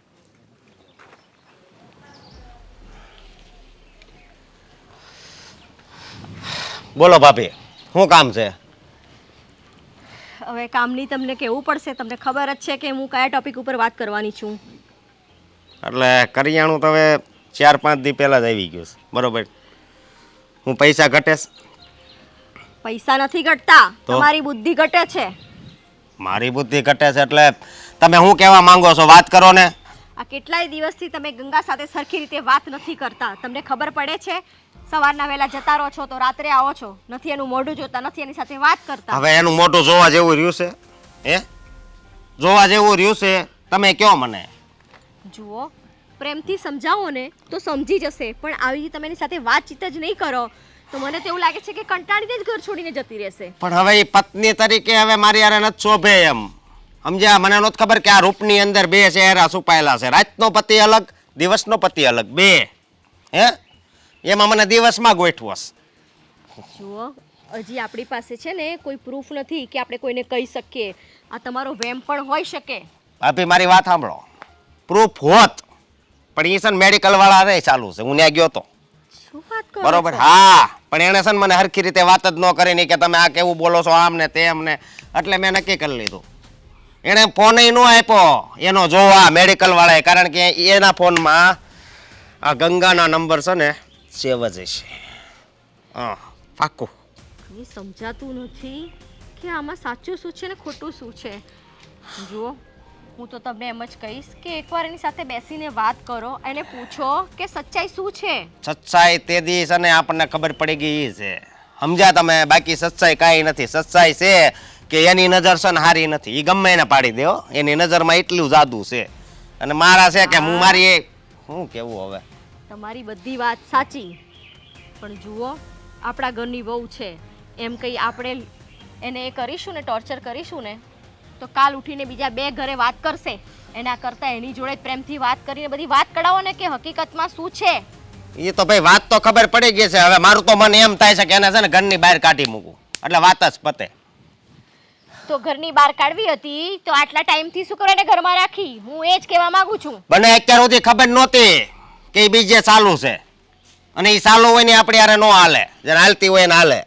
બોલો ભાભી, શું કામ છે? હવે કામની તમને કહેવું પડશે, તમને ખબર જ છે કે હું કયા ટોપિક ઉપર વાત કરવાની છું. એટલે કરિયાણું તો હવે 4-5 દી પહેલાં જ આવી ગયું છે બરોબર. હું પૈસા ઘટે છે? પૈસા નથી ઘટતા, તો? તમારી બુદ્ધિ ઘટે છે. મારી બુદ્ધિ ઘટે છે એટલે તમે શું કહેવા માંગો છો? વાત કરો ને. આ કેટલાય દિવસથી તમે ગંગા સાથે સરખી રીતે વાત નથી કરતા. તમને ખબર પડે છે સવારના વહેલા જતા રહો છો તો રાત્રે આવો છો, નથી એનું મોઢું જોતા, નથી એની સાથે વાત કરતા. હવે એનું મોઢું જોવા જેવું રહ્યું છે? હે, જોવા જેવું રહ્યું છે? તમે કહો મને. જુઓ, પ્રેમથી સમજાવો ને તો સમજી જશે, પણ આવી તમે એની સાથે વાતચીત જ નહીં કરો તો મને તો એવું લાગે છે કે કંટાળીને જ ઘર છોડીને જતી રહેશે. પણ હવે એ પત્ની તરીકે હવે મારી યારે નથી શોભે એમ. સમજ્યા? મને નહોતી ખબર કે આ રૂપની અંદર બે ચહેરા છુપાયેલા છે. રાતનો પતિ અલગ, દિવસનો પતિ અલગ, બે. હે, એમાં મને દિવસમાં ગોઠવો છે. જુઓ, હજી આપણી પાસે છે ને કોઈ પ્રૂફ નથી કે આપણે કોઈને કહી શકીએ. આ તમારો વેમ પણ હોઈ શકે. ભાભી મારી વાત સાંભળો. પ્રૂફ હોત પણ એ છે ને મેડિકલ વાળા રે ચાલુ છે, હું ત્યાં ગયો તો શું વાત કરો બરોબર. છો? હા, પણ એને છે ને મને હરખી રીતે વાત જ ન કરી નહીં કે તમે આ કેવું બોલો છો આમ ને તેમ ને. એટલે મેં નક્કી કરી લીધું. એણે ફોન ન આપ્યો એનો જોવા મેડિકલ વાળાએ, કારણ કે એના ફોનમાં આ ગંગાના નંબર છે ને સેવ જ હશે. હા, પાક્કું. કંઈ સમજાતું નથી કે આમાં સાચું શું છે ને ખોટું શું છે. જુઓ, હું તો તમને એમ જ કહીશ કે એકવાર એની સાથે બેસીને વાત કરો, એને પૂછો કે સચ્ચાઈ શું છે. સચ્ચાઈ તે દી છે ને આપણને ખબર પડી ગઈ ઈ છે. સમજ્યા તમે? બાકી સચ્ચાઈ કાંઈ નથી. સચ્ચાઈ છે કે એની નજર છે ને હારી નથી. એ ગમે એને પાડી દે હો. એની નજરમાં એટલું જાદુ છે. અને મારા છે કે હું મારી શું કેવું હવે. તમારી બધી વાત સાચી, પણ જુઓ, આપણા ઘરની વહુ છે એમ કંઈ આપણે એને એ કરીશું ને, ટોર્ચર કરીશું ને, તો કાલ ઉઠીને બીજા બે ઘરે વાત કરશે. એના કરતાં એની જોડે જ પ્રેમથી વાત કરીને બધી વાત કઢાવો ને કે હકીકતમાં શું છે. એ તો ભાઈ વાત તો ખબર પડી ગઈ છે. હવે મારું તો મન એમ થાય છે કે એને છે ને ઘરની બહાર કાઢી મૂકું એટલે વાત જ પતે. તો ઘરની બહાર કાઢવી હતી તો આટલા ટાઈમથી શું કરો એને ઘરમાં રાખી? હું એ જ કહેવા માંગુ છું. બને અત્યાર સુધી ખબર નહોતી કે એ બીજે ચાલુ છે, અને એ ચાલુ હોય ને આપણે યારે નો હાલે, જેને હાલતી હોય ને હાલે.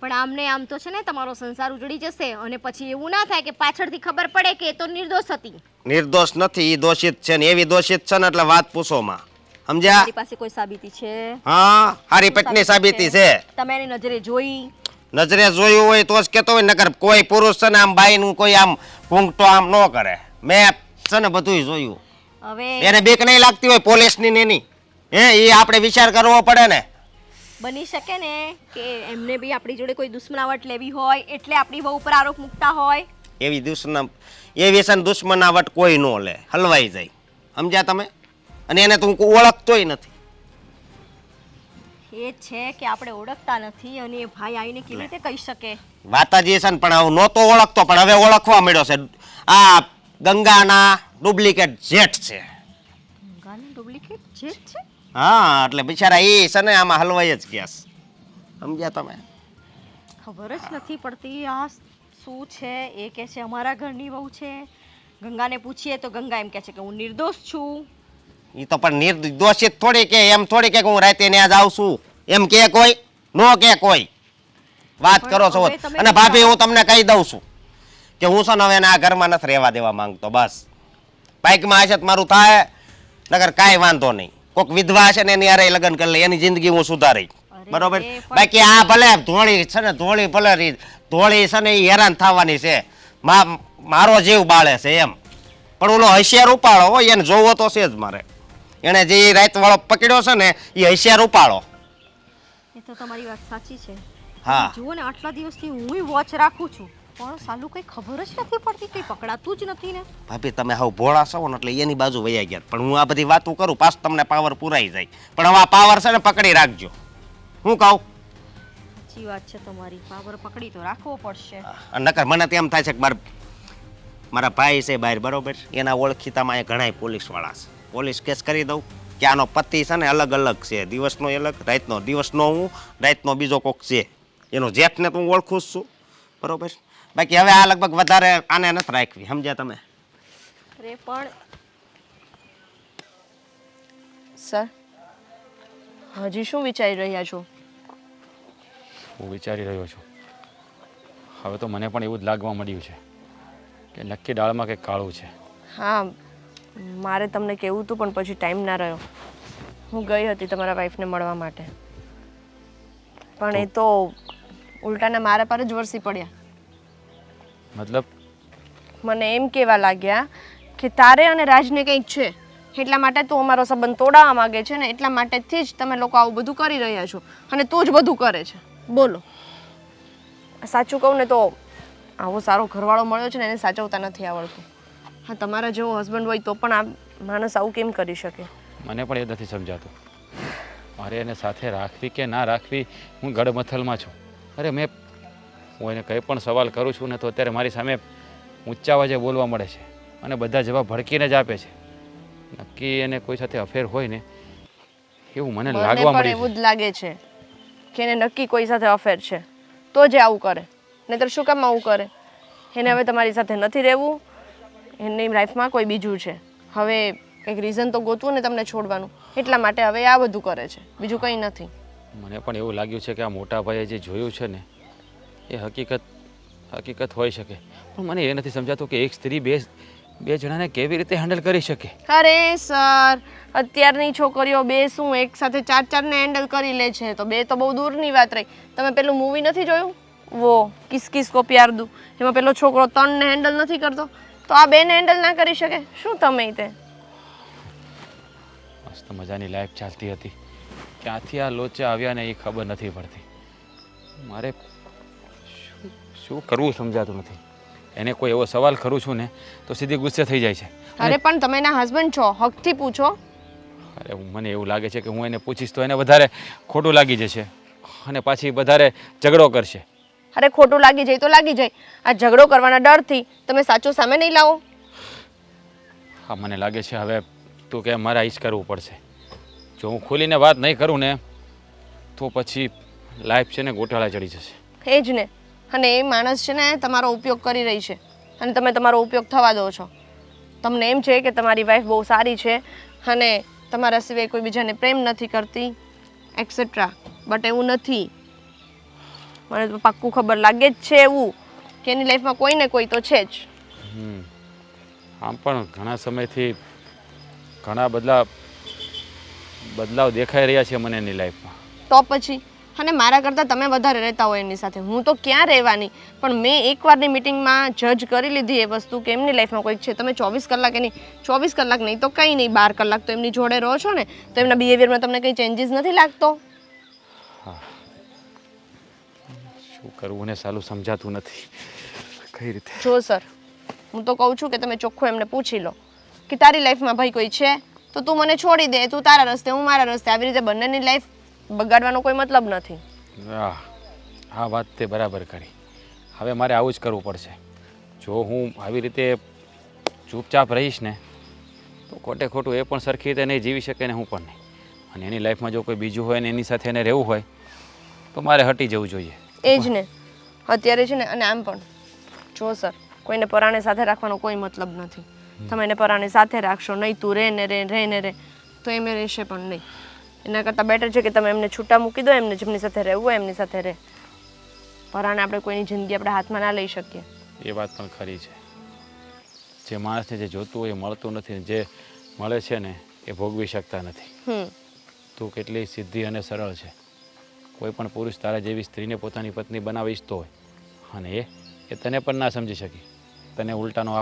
પણ આમને આમ તો છે ને તમારો સંસાર ઉજળી જશે અને પછી એવું ના થાય કે પાછળથી ખબર પડે કે એ તો નિર્દોષ હતી. નિર્દોષ નથી, એ દોષિત છે ને એવી દોષિત છે ને એટલે વાત પૂછો માં. સમજ્યા? મારી પાસે કોઈ સાબિતી છે? હા, હારી પેટની સાબિતી છે. તમે એની નજરે જોઈ? નજરે જોયું હોય તો જ કેતો હોય, નકર કોઈ પુરુષ છે ને આમ બાઈનું કોઈ આમ ઘૂંઘતો આમ ન કરે. મેં છે ને બધુંય જોયું. હવે એને બીક નહીં લાગતી હોય પોલીસની ને એની, હે, એ આપણે વિચાર કરવો પડે ને. બની શકે ને કે એમને બી આપણી જોડે કોઈ દુશ્મનાવટ લેવી હોય એટલે આપણી બહુ ઉપર આરોપ મૂકતા હોય. એવી એવી છે ને દુશ્મનાવટ કોઈ ન લે, હલવાઈ જાય. સમજ્યા તમે? અને એને તું ઓળખતોય નથી. એ છે કે આપણે ઓળખતા નથી અને એ ભાઈ આવીને કેવી રીતે કહી શકે? વાતાજી છે ને પણ હું નહોતો ઓળખતો પણ હવે ઓળખવા મળ્યો છે. આ ગંગાના ડુપ્લિકેટ જેઠ છે. ગંગાનું ડુપ્લિકેટ જેટ છે? હા, એટલે બિચારા એ છે ને આમાં હલવાઈ જ ગયા છે. સમજ્યા તમે? ખબર જ નથી પડતી આ શું છે. એ કહે છે અમારા ઘરની વહુ છે. ગંગાને પૂછીએ તો ગંગા એમ કહે છે કે હું નિર્દોષ છું. એ તો પણ નિર્દોષિત થોડી કે એમ થોડી કે હું રાતે ત્યાં જાઉં છું એમ કે કોઈ નો કે કોઈ. વાત પણ કરો છો. હવે તમે અને ભાભી હું તમને કહી દઉં છું કે હું છે ને હવે આ ઘરમાં નથી રહેવા દેવા માંગતો. બસ બાઇકમાં હશે તો મારું થાય, નગર કાંઈ વાંધો નહીં. કોઈક વિધવા હશે ને એની હારે લગ્ન કરી લે, એની જિંદગી હું સુધારી. અરે બરોબર? એ પણ- બાકી આ ભલે ધોળી છે ને ધોળી ભલે ધોળી છે ને એ હેરાન થવાની છે. મારો જીવ બાળે છે એમ. પણ ઓલો હોશિયાર ઉપાડો હોય એને જોવો તો છે જ મારે. એને જે રાત વાળો પકડ્યો છે ને એ હોશિયાર ઉપાડો. એ તો તમારી વાત સાચી છે. હા, જુઓ ને આટલા દિવસથી હું વોચ રાખું છું પણ સાલું કઈ ખબર જ નથી પડતી, કઈ પકડાતું જ નથી ને. ભાભી તમે હાવ ભોળા છો ને એટલે એની બાજુ વયા ગયા. પણ હું આ બધી વાતો કરું પાછું તમને પાવર પુરાઈ જાય. પણ હવે આ પાવર છે ને પકડી રાખજો. હું કહું? સાચી વાત છે તમારી, પાવર પકડી તો રાખવો પડશે. અને નકર મને તો એમ થાય છે કે મારા ભાઈ છે બહાર બરોબર, એના ઓળખીતામાં એ ઘણાય પોલીસવાળા છે. પોલીસ કેસ કરી દઉં કે આનો પતિ છે ને અલગ અલગ છે, દિવસનો અલગ, રાતનો. દિવસનો હું, રાતનો બીજો કોક છે. એનો જેઠને તો હું ઓળખું જ છું બરોબર. બાકી હવે આ લગભગ વધારે આને નથી રાખવી. સમજ્યા તમે? અરે પણ સર, હજી શું વિચારી રહ્યા છો? હું વિચારી રહ્યો છું, હવે તો મને પણ એવું જ લાગવા મળ્યું છે કે નક્કી ડાળમાં કંઈક કાળું છે. હા, મારે તમને કહેવું હતું પણ પછી ટાઈમ ના રહ્યો. હું ગઈ હતી તમારા વાઈફને મળવા માટે, પણ એ તો ઉલટાના મારા પર જ વરસી પડ્યા. મતલબ મને એમ કહેવા લાગ્યા કે તારે અને રાજને કંઈક છે એટલા માટે તું અમારો સંબંધ તોડાવવા માંગે છે ને એટલા માટેથી જ તમે લોકો આવું બધું કરી રહ્યા છો અને તું જ બધું કરે છે. બોલો, સાચું કહું ને તો આવો સારો ઘરવાળો મળ્યો છે ને એને સાચવતા નથી આવડતું. હા, તમારા જેવો હસબન્ડ હોય તો પણ આ માણસ આવું કેમ કરી શકે? મને પણ એ નથી સમજાતું. મારે એને સાથે રાખવી કે ના રાખવી, હું ગડમથલમાં છું. અરે હું એને કંઈ પણ સવાલ કરું છું ને તો અત્યારે મારી સામે ઊંચા અવાજે બોલવા મળે છે અને બધા જવાબ ભડકીને જ આપે છે. નક્કી એને કોઈ સાથે અફેર હોય ને એવું મને લાગવા પણ મળ્યું એવું છે. જ લાગે છે કે એને નક્કી કોઈ સાથે અફેર છે તો જ આવું કરે, નહીંતર શું કામ આવું કરે? એને હવે તમારી સાથે નથી રહેવું, એની લાઈફમાં કોઈ બીજું છે. હવે કંઈક રીઝન તો ગોતવું ને તમને છોડવાનું, એટલા માટે હવે આ બધું કરે છે, બીજું કંઈ નથી. મને પણ એવું લાગ્યું છે કે આ મોટા ભાઈએ જે જોયું છે ને એ હકીકત હોઈ શકે, પણ મને એ નથી સમજાતું કે એક સ્ત્રી બે જણાને કેવી રીતે હેન્ડલ કરી શકે. અરે સર, અત્યારની છોકરીઓ બે શું એક સાથે ચારને હેન્ડલ કરી લે છે, તો બે તો બહુ દૂરની વાત રહી. તમે પેલું મૂવી નથી જોયું, વો કિસ કિસ કો પ્યાર દૂં? એમાં પેલો છોકરો ત્રણને હેન્ડલ નથી કરતો, તો આ બેને હેન્ડલ ના કરી શકે? શું તમે તે મસ્ત મજાની લાઈફ ચાલતી હતી, ક્યાંથી આ લોચા આવ્યા ને એ ખબર નથી પડતી. મારે શું કરવું સમજાતું નથી. એને કોઈ એવો સવાલ કરું છું ને તો સીધી ગુસ્સે થઈ જાય છે. અરે પણ તમે એના હસબન્ડ છો, હકથી પૂછો. અરે મને એવું લાગે છે કે હું એને પૂછીશ તો એને વધારે ખોટું લાગી જશે અને પાછી વધારે ઝઘડો કરશે. અરે ખોટું લાગી જાય તો લાગી જાય, આ ઝઘડો કરવાના ડરથી તમે સાચું સામે નહીં લાવો. હા, મને લાગે છે હવે તું કે મારે આ જ કરવું પડશે. જો હું ખોલીને વાત નહીં કરું ને તો પછી લાઈફ છે ને ગોટાળા ચડી જશે. એ જ ને, અને એ માણસ છે ને તમારો ઉપયોગ કરી રહી છે અને તમે તમારો ઉપયોગ થવા દો છો. તમને એમ છે કે તમારી વાઈફ બહુ સારી છે અને તમારા સિવાય કોઈ બીજાને પ્રેમ નથી કરતી એક્સેટ્રા, બટ એવું નથી. મને તો પાક્કું ખબર લાગે જ છે એવું કે એની લાઈફમાં કોઈ ને કોઈ તો છે જ. આમ પણ ઘણા સમયથી ઘણા બદલાવ દેખાઈ રહ્યા છે મને એની લાઈફમાં. તો પછી અને મારા કરતાં તમે વધારે રહેતા હોય એની સાથે, હું તો ક્યાં રહેવાની. પણ મેં એકવારની મિટિંગમાં જજ કરી લીધી એ વસ્તુ કે એમની લાઈફમાં કોઈક છે. તમે 24 કલાક એની 24 કલાક નહીં તો કંઈ નહીં 12 કલાક તો એમની જોડે રહો છો ને, તો એમના બિહેવિયરમાં તમને કંઈ ચેન્જીસ નથી લાગતો? શું કરવું ને સાલું સમજાતું નથી કઈ રીતે. જો સર, હું તો કહું છું કે તમે ચોખ્ખું એમને પૂછી લો કે તારી લાઈફમાં ભાઈ કોઈ છે તો તું મને છોડી દે, તું તારા રસ્તે હું મારા રસ્તે. આવી રીતે બંનેની લાઈફ બગાડવાનો કોઈ મતલબ નથી. હા, વાત તે બરાબર કરી. હવે મારે આવું જ કરવું પડશે. જો હું આવી રીતે ચૂપચાપ રહીશ ને તો ખોટે ખોટું એ પણ સરખી રીતે નહીં જીવી શકે ને હું પણ નહીં. અને એની લાઈફમાં જો કોઈ બીજું હોય ને એની સાથે એને રહેવું હોય તો મારે હટી જવું જોઈએ. એ જ ને, અત્યારે છે ને. અને આમ પણ જો સર, કોઈને પરાણે સાથે રાખવાનો કોઈ મતલબ નથી. તમે એને પરાણે સાથે રાખશો નહીં, તું રહે ને રે તો એમ રહેશે પણ નહીં. એના કરતાં બેટર છે કે તમે એમને છૂટા મૂકી દો, એમને જેમની સાથે રહેવું હોય એમની સાથે રહે. પરાણે આપણે કોઈની જિંદગી આપણે હાથમાં ના લઈ શકીએ. એ વાત પણ ખરી છે. જે માણસને જે જોતું હોય એ મળતું નથી, જે મળે છે ને એ ભોગવી શકતા નથી. તું કેટલી સીધી અને સરળ છે. કોઈ પણ પુરુષ તારા જેવી સ્ત્રીને પોતાની પત્ની બનાવવા ઈચ્છતો હોય અને એ તને પણ ના સમજી શકી, તને ઉલટાનો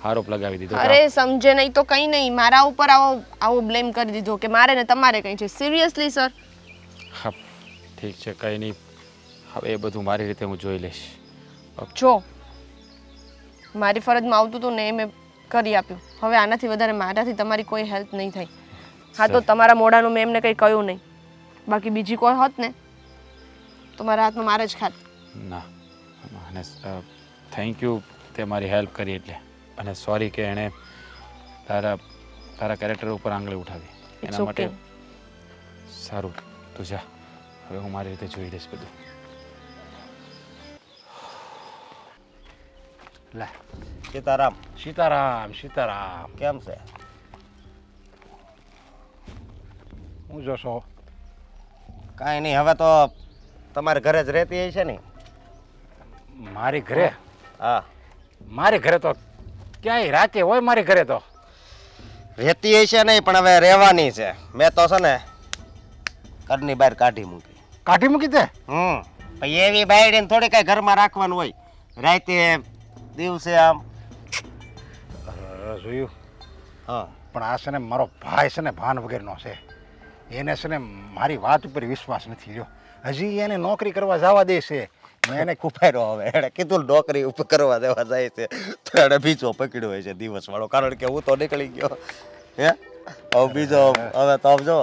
આરોપ લગાવી દીધો. અરે સમજે નહીં તો કંઈ નહીં, મારા ઉપર આવો બ્લેમ કરી દીધો કે મારે ને તમારે કંઈ છે. Seriously sir. હા, ઠીક છે, કંઈ નહીં. હવે એ બધું મારી રીતે હું જોઈ લઈશ. જો મારી ફરજમાં આવતું હતું ને એ મેં કરી આપ્યું. હવે આનાથી વધારે મારાથી તમારી કોઈ હેલ્પ નહીં થાય. હા, તો તમારા મોઢાનું મેં એમને કંઈ કહ્યું નહીં, બાકી બીજી કોઈ હોત ને તો મારા હાથમાં મારે જ ખાત. ના, અને થેન્ક યુ તે મારી હેલ્પ કરી એટલે. અને સોરી કે એણે તારા કેરેક્ટર ઉપર આંગળી ઉઠાવી એના માટે. સારું, તું જા, હવે હું મારી રીતે જોઈ લઈશ બધું. લે સીતારામ. સીતારામ. કેમ છે? હું જોશો? કાંઈ નહીં, હવે તો તમારે ઘરે જ રહેતી છે ને? મારી ઘરે હા મારી ઘરે તો ક્યાંય રાતે હોય મારી ઘરે તો રહેતી હશે નહીં પણ હવે રહેવાની છે. મેં તો છે ને ઘરની બહાર કાઢી મૂકી. કાઢી મૂકી તે પછી એવી બાયડીને થોડી કઈ ઘરમાં રાખવાનું હોય. રાતે દિવસે આમ જોયું હા પણ આ છે ને મારો ભાઈ છે ને ભાન વગરનો છે. એને છે ને મારી વાત ઉપર વિશ્વાસ નથી રહ્યો. હજી એને નોકરી કરવા જવા દે છે. મેં એને કુફાયરો હવે એણે કીધું નોકરી ઉપર કરવા દેવા જાય છે તો એણે બીજો પકડ્યો હોય છે દિવસ વાળો. કારણ કે હું તો નીકળી ગયો હે હવે બીજો હવે તો આમ જો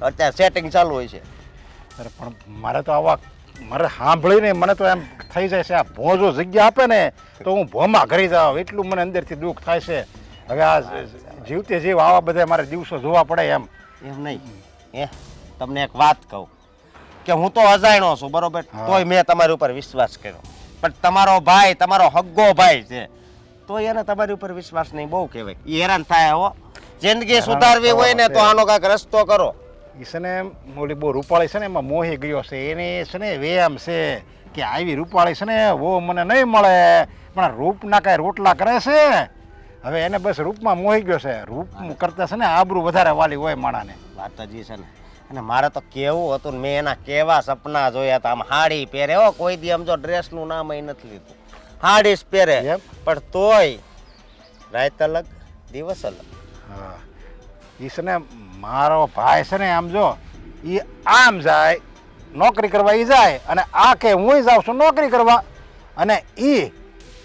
અત્યારે સેટિંગ ચાલુ હોય છે. અરે પણ મારે તો આવા મારે સાંભળીને મને તો એમ થઈ જાય છે આ ભો જો જગ્યા આપે ને તો હું ભોમાં ઘરી જાઉં એટલું મને અંદરથી દુઃખ થાય છે. હવે આ જીવતે જીવ આવા બધા મારે દિવસો જોવા પડે એમ નહીં હે તમને એક વાત કહું કે હું તો અજાણ્યો છું બરોબર તોય મેં તમારી ઉપર વિશ્વાસ કર્યો. પણ તમારો ભાઈ તમારો હગ્ગો ભાઈ છે તો એને તમારી ઉપર વિશ્વાસ નહીં બહુ કહેવાય. એ હેરાન થાય હો. જિંદગી સુધારવી હોય ને તો આનો કાંઈક રસ્તો કરો. એ છે ને ઓલી બહુ રૂપાળી છે ને એમાં મોહી ગયો છે. એને છે ને વેમ છે કે આવી રૂપાળી છે ને વો મને નહીં મળે પણ રૂપના કાંઈ રોટલા કરે છે. હવે એને બસ રૂપમાં મોહી ગયો છે. રૂપ કરતા છે ને આબરૂ વધારે વાલી હોય માણાને. વાત જ છે ને. અને મારે તો કેવું હતું ને મેં એના કેવા સપના જોયા હતા. આમ હાડી પહેરે હો કોઈ દી આમ જો ડ્રેસનું નામ અહીં નથી લીધું. હાડી જ પહેરે એમ? પણ તોય રાત અલગ દિવસ અલગ. હા એ છે ને મારો ભાઈ છે ને આમ જો એ આમ જાય નોકરી કરવા એ જાય અને આ કે હું જાઉં છું નોકરી કરવા અને એ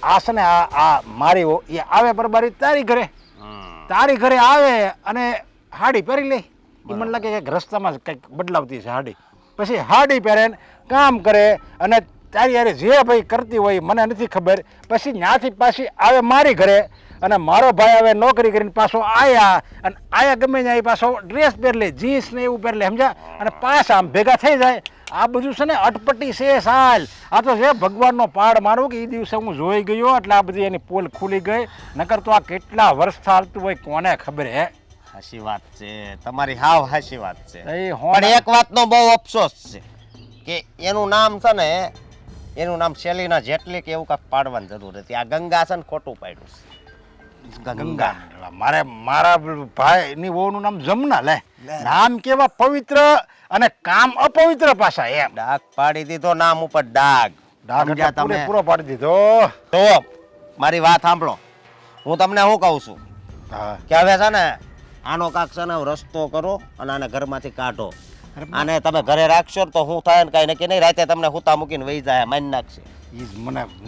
આ છે ને આ મારી એ આવે બરાબર તારી ઘરે આવે અને હાડી પહેરી લે. એ મને લાગે કે રસ્તામાં કંઈક બદલાવતી છે હાડી. પછી હાડી પહેરે ને કામ કરે અને તારી યારે જે ભાઈ કરતી હોય મને નથી ખબર. પછી ત્યાંથી પાછી આવે મારી ઘરે અને મારો ભાઈ હવે નોકરી કરીને પાછો આયા અને આયા ગમે ત્યાં પાછો ડ્રેસ પહેર લે જીન્સ ને એવું પહેર લે સમજા અને પાછા આમ ભેગા થઈ જાય. આ બધું છે ને અટપટી છે સાલ. આ તો છે ભગવાનનો પાડ મારું કે એ દિવસે હું જોઈ ગયો એટલે આ બધી એની પોલ ખુલી ગઈ. નકર તો આ કેટલા વર્ષ ચાલતું હોય કોને ખબર હે. હાચી વાત છે તમારી હાવ હાચી વાત છે. એ પણ એક વાતનો બહુ અફસોસ છે કે એનું નામ છે ને એનું નામ શેલીના જેટલી કે એવું કાંઈક પાડવાની જરૂર હતી. આ ગંગા છે ને ખોટું પાડ્યું છે. ગંગા મારે મારા ભાઈની વહુનું નામ જમના લે. નામ કેવા પવિત્ર અને કામ અપવિત્ર પાછા એમ. ડાઘ પાડી દીધો નામ ઉપર ડાઘ. ડાઘ સમજ્યા તમે? પૂરો પાડી દીધો. તો મારી વાત સાંભળો. હું તમને શું કહું છું હા કે હવે છે ને આનો કાંક છે ને રસ્તો કરો અને આને ઘરમાંથી કાઢો. આને તમે ઘરે રાખશો ને તો હું થાય ને કાંઈ નક્કી નહીં. રાતે તમને હુતા મૂકીને વહી જાય મારી નાખશે. ઈ જ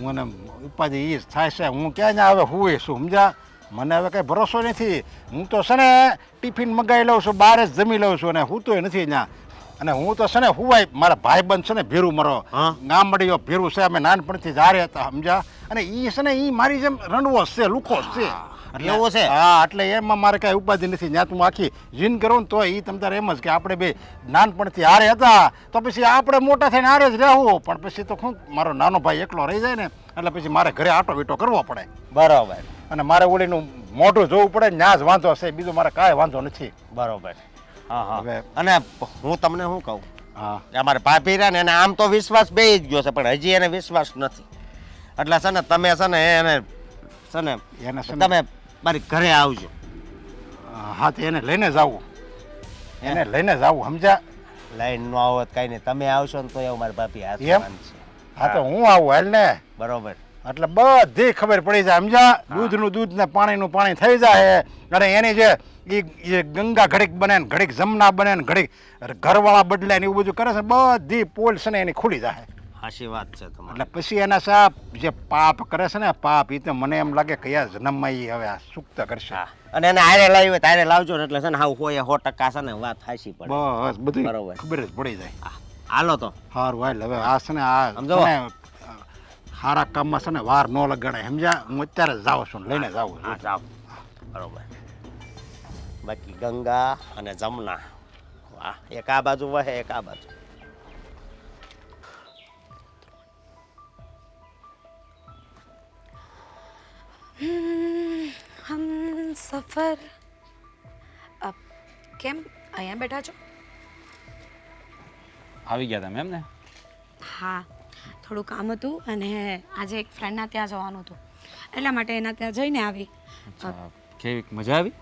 મને ઉપાધિ ઈ જ થાય છે. હું ક્યાં ના હવે હુંય છું સમજા. મને હવે કઈ ભરોસો નથી. હું તો છે ને ટિફિન મગાવી લઉં છું બહાર જ જમી લઉં છું અને હુંતોય નથી ત્યાં. અને હું તો છે ને હુવાય મારા ભાઈબંધ છે ને ભેરું મારો ગામડીઓ ભેરું છે. અમે નાનપણથી જારે હતા સમજા. અને ઈ છે ને ઈ મારી જેમ રણવો છે લુખો છે. એવું છે? હા એટલે એમાં મારે કઈ ઉપાધિ નથી. ત્યાં તું આખી જીન કરો ને તો એ તમ તારે એમ જ કે આપણે બે નાનપણથી હારે હતા તો પછી આપણે મોટા થઈને હારે જ રહેવું. પણ પછી તો શું મારો નાનો ભાઈ એકલો રહી જાય ને એટલે પછી મારે ઘરે આટો વીટો કરવો પડે. બરોબર અને મારે ઓલીનું મોઢું જોવું પડે ને ત્યાં જ વાંધો છે. બીજો મારે કાંઈ વાંધો નથી. બરોબર. હા હા. હવે અને હું તમને શું કહું હા કે અમારે ભાભી રહ્યા ને એને આમ તો વિશ્વાસ બે જ ગયો છે પણ હજી એને વિશ્વાસ નથી. એટલે છે ને તમે છે ને એને છે ને એને છે ને તમે મારી ઘરે આવજો. હા તો એને લઈને જ આવું. એને લઈને જ આવું સમજ્યા. લાઈન નો આવો કઈ નહીં તમે આવશો ને તો એવું મારી ભાભી હાથ એમ? માનશે. હા તો હું આવું હાલ ને. બરોબર. એટલે બધી ખબર પડી જાય સમજ્યા. દૂધનું દૂધ ને પાણીનું પાણી થઈ જાય. અને એની જે એ ગંગા ઘડીક બને ને ઘડીક જમના બને ને ઘડીક ઘરવાળા બદલાય ને એવું બધું કરે છે બધી પોલ છે ને એની ખુલી જાય. હાચી વાત છે તમારી. એટલે પછી એના સાપ જે પાપ કરે છે ને પાપ એ તો મને એમ લાગે કયા જન્મમાં એ હવે આ સુક્ત કરશે. હા. અને એને હારે લાવી હોય તો હારે લાવજો ને એટલે છે ને હાવ હોય 100% છે ને વાત હાચી પડે. બસ બધું બરોબર. ખબર જ પડી જાય. હા. હાલો તો હારું હાલ હવે આ છે ને આ સમજો. છે ને સારા કામમાં છે ને વાર ન લગાડે સમજ્યા. હું અત્યારે જ જાઉં છું લઈને જાઉં હા છું. જાઓ. બરોબર. બાકી ગંગા અને જમના વાહ એક આ બાજુ વહે એક આ બાજુ. હમ સફર કેમ અહીંયા બેઠા છો? આવી ગયા તમે એમ ને? હા થોડું કામ હતું અને આજે એક ફ્રેન્ડના ત્યાં જવાનું હતું એટલા માટે એના ત્યાં જઈને આવી. અચ્છા કેવી મજા આવી?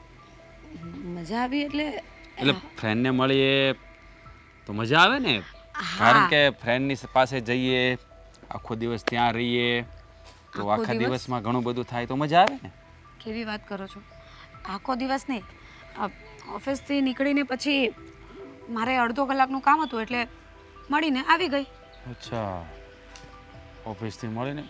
મજા આવી એટલે એટલે ફ્રેન્ડને મળીએ તો મજા આવે ને, કારણ કે ફ્રેન્ડની પાસે જઈએ આખો દિવસ ત્યાં રહીએ તો આખો આખા દિવસ? દિવસમાં ઘણું બધું થાય તો મજા આવે ને. કેવી વાત કરો છો? આખો દિવસ નહીં, ઓફિસથી નીકળીને પછી મારે અડધો કલાકનું કામ હતું એટલે મળીને આવી ગઈ. અચ્છા ઓફિસથી મળીને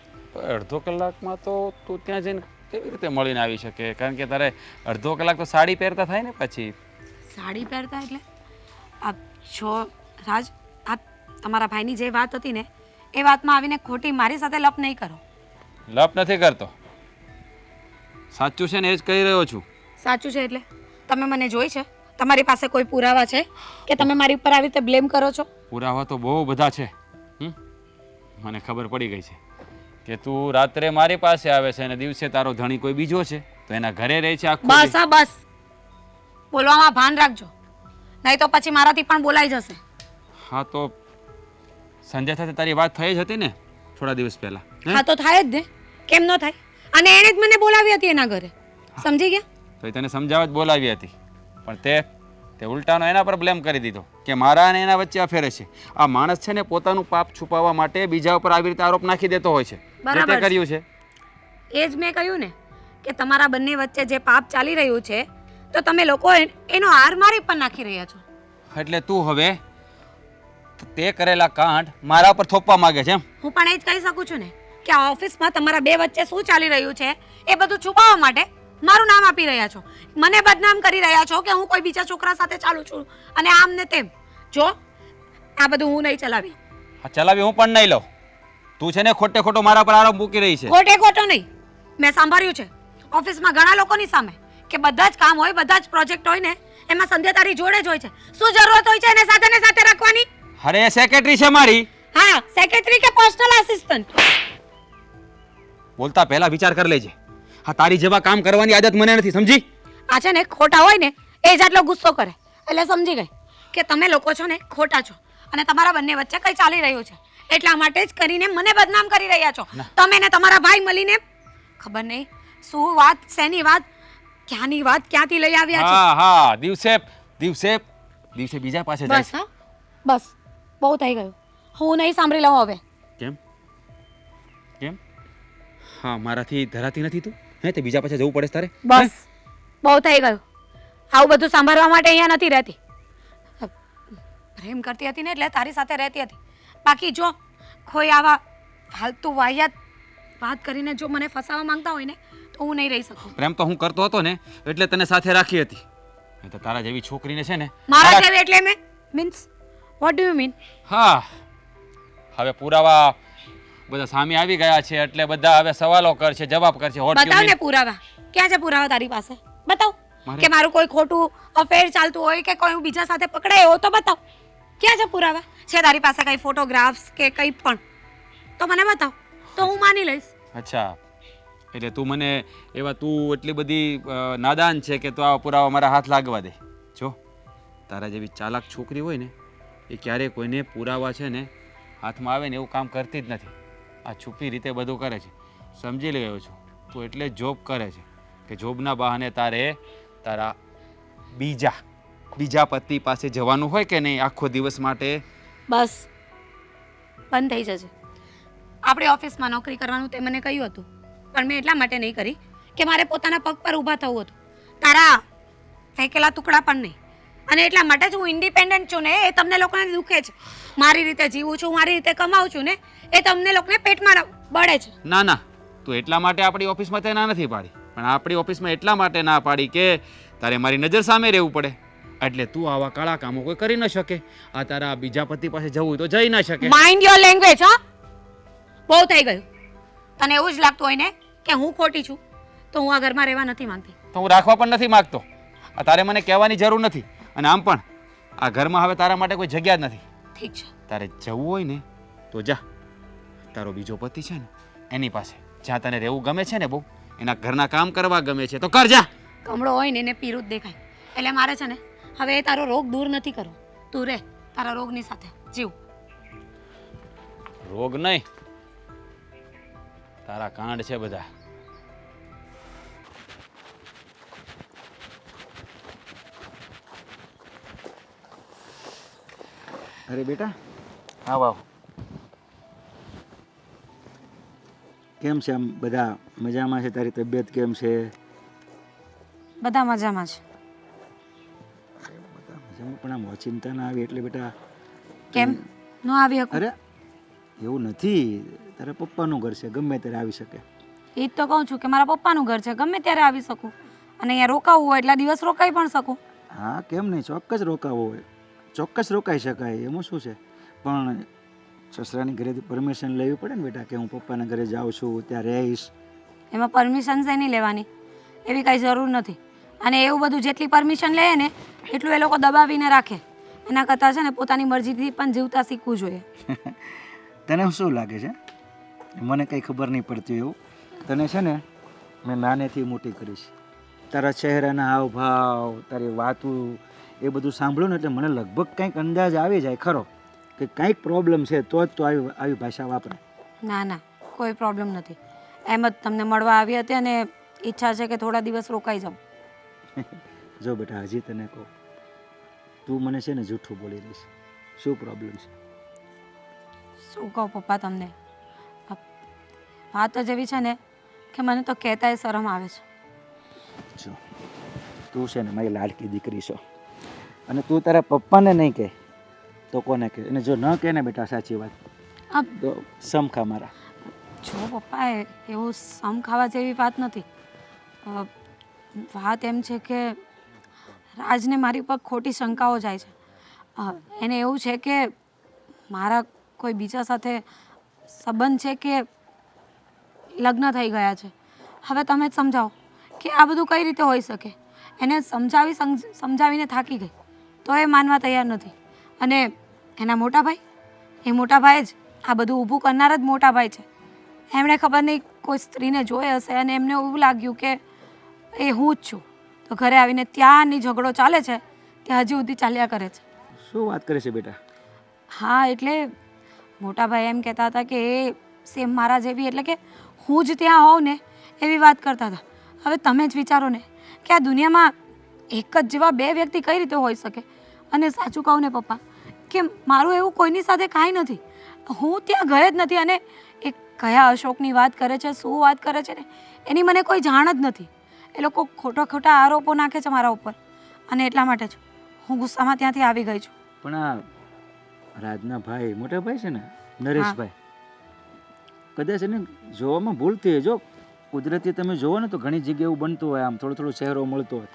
અડધો કલાકમાં તો તું ત્યાં જઈને કેવી રીતે મળીને આવી શકે? કારણ કે તારે અડધો કલાક તો સાડી પહેરતા થાય ને પછી. સાડી પહેરતા એટલે આ જો રાજ, આ તમારા ભાઈની જે વાત હતી ને એ વાતમાં આવીને ખોટી મારી સાથે લપ નહીં કરો. લપ નથી કરતો, સાચું છે ને એ જ કહી રહ્યો છું. સાચું છે એટલે તમે મને જોઈ છે? તમારી પાસે કોઈ પુરાવા છે કે તમે મારી ઉપર આવી રીતે બ્લેમ કરો છો? પુરાવા તો બહુ બધા છે. મને ખબર પડી ગઈ છે કે તું રાત્રે મારી પાસે આવે છે અને દિવસે તારો ધણી કોઈ બીજો છે તો એના ઘરે રહે છે આખો બસ દિવસ. હા બસ, બોલવામાં ભાન રાખજો નહીં તો પછી મારાથી પણ બોલાઈ જશે. હા તો સંજય સાથે તારી વાત થઈ જ હતી ને થોડા દિવસ પહેલા. હા તો થાય જ ને, કેમ ન થાય? અને એણે જ મને બોલાવી હતી એના ઘરે, સમજી ગયા? તો એ તને સમજાવવા જ બોલાવી હતી પણ તે ઉલટાનો એના પર બ્લેમ કરી દીધો કે મારા અને એના વચ્ચે અફેર છે. આ માણસ છે ને પોતાનું પાપ છુપાવવા માટે બીજા ઉપર આવી રીતે આરોપ નાખી દેતો હોય છે. બરાબર તે છે. કર્યું છે. એ જ મેં કહ્યું ને કે તમારા બંને વચ્ચે જે પાપ ચાલી રહ્યું છે તો તમે લોકો એનો હાર મારી પર નાખી રહ્યા છો. એટલે તું હવે તે કરેલા કાંડ મારા પર થોપવા માંગે છે એમ? હું પણ એ જ કહી શકું છું ને કે આ ઓફિસમાં તમારા બે વચ્ચે શું ચાલી રહ્યું છે એ બધું છુપાવવા માટે મારું નામ આપી રહ્યા છો, મને બદનામ કરી રહ્યા છો કે હું કોઈ બીજા છોકરા સાથે ચાલું છું અને આમ ને તેમ. જો આ બધું હું નહીં ચલાવી. હા ચલાવી હું પણ નહીં લઉં. તું છે ને ખોટે ખોટો મારા પર આરોપ મૂકી રહી છે. ખોટે ખોટો નહીં, મેં સાંભળ્યું છે ઓફિસમાં ઘણા લોકોની સામે કે બધા જ કામ હોય, બધા જ પ્રોજેક્ટ હોય ને એમાં સંધ્યા તારી જોડે જ હોય છે. શું જરૂરત હોય છે એને સાથે ને સાથે રાખવાની? અરે સેક્રેટરી છે મારી. હા, સેક્રેટરી કે પર્સનલ આસિસ્ટન્ટ? બોલતા પહેલા વિચાર કરી લેજે. હા તારી જેવા કામ કરવાની આદત મને નથી, સમજી? આ છે ને ખોટા હોય ને એ જ આટલો ગુસ્સો કરે એટલે સમજી ગઈ કે તમે લોકો છો ને ખોટા છો અને તમારા બંને વચ્ચે કંઈ ચાલી રહ્યું છે એટલા માટે જ કરીને મને બદનામ કરી રહ્યા છો. તમે ને તમારા ભાઈ મળીને ખબર નહીં શું વાત, શેની વાત, ક્યાંની વાત ક્યાંથી લઈ આવ્યા છો. હા હા દિવસે દિવસે દિવસે બીજા પાસે જાય બસ હા બસ, બહુ થઈ ગયું, હું નહીં સાંભળી લઉં હવે. કેમ કેમ? હા મારાથી ધરાતી નથી તું? હે તે બીજા પાસે જવું પડે છે તારે? બસ બહુ થઈ ગયું, આવું બધું સાંભળવા માટે અહીંયા નથી રહેતી. પ્રેમ કરતી હતી ને એટલે તારી સાથે રહેતી હતી, બાકી જો કોઈ આવા ફાલતુ વાહિયાત વાત કરીને જો મને ફસાવવા માંગતા હોય ને તો હું નહીં રહી શકું. પ્રેમ તો હું કરતો હતો ને એટલે તને સાથે રાખી હતી. નહીં તો તારા જેવી છોકરીને છે ને મારા તારા- જેવી એટલે મેં means what do you mean? હા હવે પુરાવા બધા સામે આવી ગયા છે એટલે બધા હવે સવાલો કરશે, જવાબ કરશે. What you બતાવ ને mean? પુરાવા, ક્યાં છે પુરાવા તારી પાસે? બતાવ મારે- કે મારું કોઈ ખોટું અફેર ચાલતું હોય કે કોઈ હું બીજા સાથે પકડાયો હોય તો બતાવ. ક્યાં છે પુરાવા? છે તારી પાસે કઈ ફોટોગ્રાફ્સ કે કંઈ પણ તો મને બતાવ તો હું માની લઈશ. અચ્છા એટલે તું મને એવા તું એટલી બધી નાદાન છે કે તું આ પુરાવા મારા હાથ લાગવા દે? જો તારા જેવી ચાલાક છોકરી હોય ને એ ક્યારેય કોઈને પુરાવા છે ને હાથમાં આવે ને એવું કામ કરતી જ નથી. આ છુપી રીતે બધું કરે છે, સમજી ગયો છું. તું એટલે જ જોબ કરે છે કે જોબના બહાને તારે તારા બીજા પતિ પાસે જવાનું હોય કે નહીં આખો દિવસ માટે. બસ બંધ થઈ જશે. આપણે ઓફિસમાં નોકરી કરવાનું તે મને કહ્યું હતું પણ મેં એટલા માટે નહીં કરી કે મારે પોતાના પગ પર ઊભા થવું હતું, તારા ફેંકેલા ટુકડા પણ નહીં. અને એટલા માટે જ હું ઇન્ડિપેન્ડન્ટ છું ને એ તમને લોકોને દુખે છે. મારી રીતે જીવું છું, મારી રીતે કમાઉં છું ને એ તમને લોકોને પેટમાં બળે છે. ના ના તું એટલા માટે આપણી ઓફિસમાં તે ના નથી પાડી, પણ આપણી ઓફિસમાં એટલા માટે ના પાડી કે તારે મારી નજર સામે રહેવું પડે. એટલે તું આવા કાળા કામો કોઈ કરી ન શકે. આ તારા બીજા પતિ પાસે જવું હોય તો જઈ ના શકે. Mind your language. હા, બહુ થઈ ગયું. તને એવું જ લાગતું હોય ને કે હું ખોટી છું તો હું આ ઘરમાં રહેવા નથી માંગતી. તો હું રાખવા પણ નથી માગતો. આ તારે મને કહેવાની જરૂર નથી. અને આમ પણ આ ઘરમાં હવે તારા માટે કોઈ જગ્યા જ નથી. ઠીક છે, તારે જવું હોય ને તો જા. તારો બીજો પતિ છે ને એની પાસે જ્યાં તને રહેવું ગમે છે ને બહુ, એના ઘરના કામ કરવા ગમે છે તો કર જા. કમળો હોય ને એને પીરું જ દેખાય. એટલે મારે છે ને હવે એ તારો રોગ દૂર નથી કરવો. તું રહે તારા રોગની સાથે જીવ. રોગ નહીં તારા કાંડ છે બધા. અરે બેટા આવ આવ. કેમ છે આમ બધા મજામાં છે? તારી તબિયત કેમ છે? બધા મજામાં છે. બધા મજામાં, પણ આમ ચિંતા ના આવી એટલે બેટા. કેમ ન આવી શકું? અરે એવું નથી, તારા પપ્પાનું ઘર છે, ગમે ત્યારે આવી શકે. એ જ તો કહું છું કે મારા પપ્પાનું ઘર છે, ગમે ત્યારે આવી શકું. અને અહીંયા રોકાવું હોય એટલા દિવસ રોકાઈ પણ શકું. હા કેમ નહીં, ચોક્કસ રોકાવો હોય, ચોક્કસ રોકાઈ શકાય, એમાં શું છે. પણ સસરાની ઘરેથી પરમિશન લેવી પડે ને બેટા, કે હું પપ્પાના ઘરે જાઉં છું, ત્યાં રહીશ. એમાં પરમિશન નહીં લેવાની, એવી કાંઈ જરૂર નથી. અને એવું બધું જેટલી પરમિશન લે ને એટલું એ લોકો દબાવીને રાખે. એના કરતાં છે ને પોતાની મરજીથી પણ જીવતા શીખવું જોઈએ. તને શું લાગે છે? મને કંઈ ખબર નહીં પડતી એવું. તને છે ને મેં નાનેથી મોટી કરીશ. તારા ચહેરાના હાવભાવ, તારી વાતું, એ બધું સાંભળ્યું ને એટલે મને લગભગ કંઈક અંદાજ આવી જાય ખરો કે કંઈક પ્રોબ્લેમ છે, તો જ તો આવી ભાષા વાપરે. ના ના, કોઈ પ્રોબ્લેમ નથી. એમ જ તમને મળવા આવી હતી અને ઈચ્છા છે કે થોડા દિવસ રોકાઈ જાઉં. જો બેટા, હજી તને કહું, તું મને છે ને જૂઠું બોલી રહીશ. શું પ્રોબ્લેમ છે? શું કહું પપ્પા તમને, વાત જ એવી છે ને કે મને તો કહેતાય શરમ આવે છે. જો તું છે ને મારી લાડકી દીકરી છો, અને તું તારા પપ્પાને નહીં કહે તો કોને કહે? અને જો ન કહે ને બેટા સાચી વાત, આ તો સમખા મારા. જો પપ્પા, એવું સમ ખાવા જેવી વાત નથી. વાત એમ છે કે રાજને મારી પર ખોટી શંકાઓ જાય છે. એને એવું છે કે મારા કોઈ બીજા સાથે સંબંધ છે કે લગ્ન થઈ ગયા છે. હવે તમે જ સમજાવો કે આ બધું કઈ રીતે હોઈ શકે. એને સમજાવીને થાકી ગઈ તો એ માનવા તૈયાર નથી. અને એના મોટા ભાઈ, એ મોટા ભાઈ જ આ બધું ઊભું કરનાર જ મોટા ભાઈ છે. એમણે ખબર નહીં કોઈ સ્ત્રીને જોઈ હશે અને એમને એવું લાગ્યું કે એ હું જ છું, તો ઘરે આવીને ત્યાંની ઝઘડો ચાલે છે ત્યાં હજી સુધી ચાલ્યા કરે છે. શું વાત કરે છે બેટા? હા, એટલે મોટા ભાઈ એમ કહેતા હતા કે એ સેમ મારા જેવી, એટલે કે હું જ ત્યાં હોઉં ને એવી વાત કરતા હતા. હવે તમે જ વિચારો ને કે આ દુનિયામાં એક જ જેવા બે વ્યક્તિ કઈ રીતે હોઈ શકે. અને સાચું કહું ને પપ્પા, કે મારું એવું કોઈની સાથે કાંઈ નથી. હું ત્યાં ગઈ જ નથી. અને એ કયા અશોકની વાત કરે છે, શું વાત કરે છે ને એની મને કોઈ જાણ જ નથી. એ લોકો ખોટા આરોપો નાખે છે મારા ઉપર, અને એટલા માટે જ હું ગુસ્સામાં ત્યાંથી આવી ગઈ છું. પણ આ રાજના ભાઈ, મોટા ભાઈ છે ને નરેશભાઈ, કદાચ એને જોવામાં ભૂલ થઈ. જો કુદરતી તમે જોવો ને તો ઘણી જગ્યાએ એવું બનતું હોય, આમ થોડો ચહેરો મળતો હોય,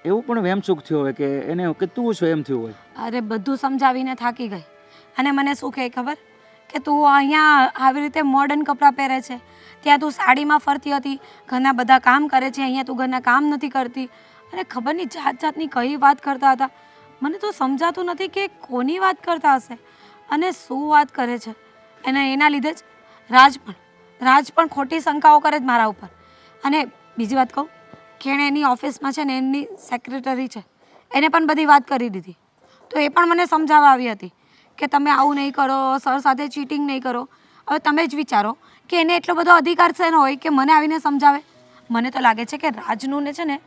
એવું પણ વેમચૂક થયો હોય કે એને કે તું છો એમ થયું હોય. અરે બધું સમજાવીને થાકી ગઈ. અને મને શું કહે ખબર, કે તું અહીંયા આવી રીતે મોડર્ન કપડાં પહેરે છે, ત્યાં તું સાડીમાં ફરતી હતી, ઘરના બધા કામ કરે છે, અહીંયા તું ઘરના કામ નથી કરતી. અને ખબર નહીં જાતની કઈ વાત કરતા હતા. મને તો સમજાતું નથી કે કોની વાત કરતા હશે અને શું વાત કરે છે. એના લીધે જ રાજ પણ ખોટી શંકાઓ કરે જ મારા ઉપર. અને બીજી વાત કહું કે એણે એની ઓફિસમાં છે ને એમની સેક્રેટરી છે, એને પણ બધી વાત કરી દીધી. તો એ પણ મને સમજાવવા આવી હતી કે તમે આવું નહીં કરો, સર સાથે ચીટિંગ નહીં કરો. હવે તમે જ વિચારો કે એને એટલો બધો અધિકાર છે ને હોય કે મને આવીને સમજાવે. મને તો લાગે છે કે રાજનું ને છે ને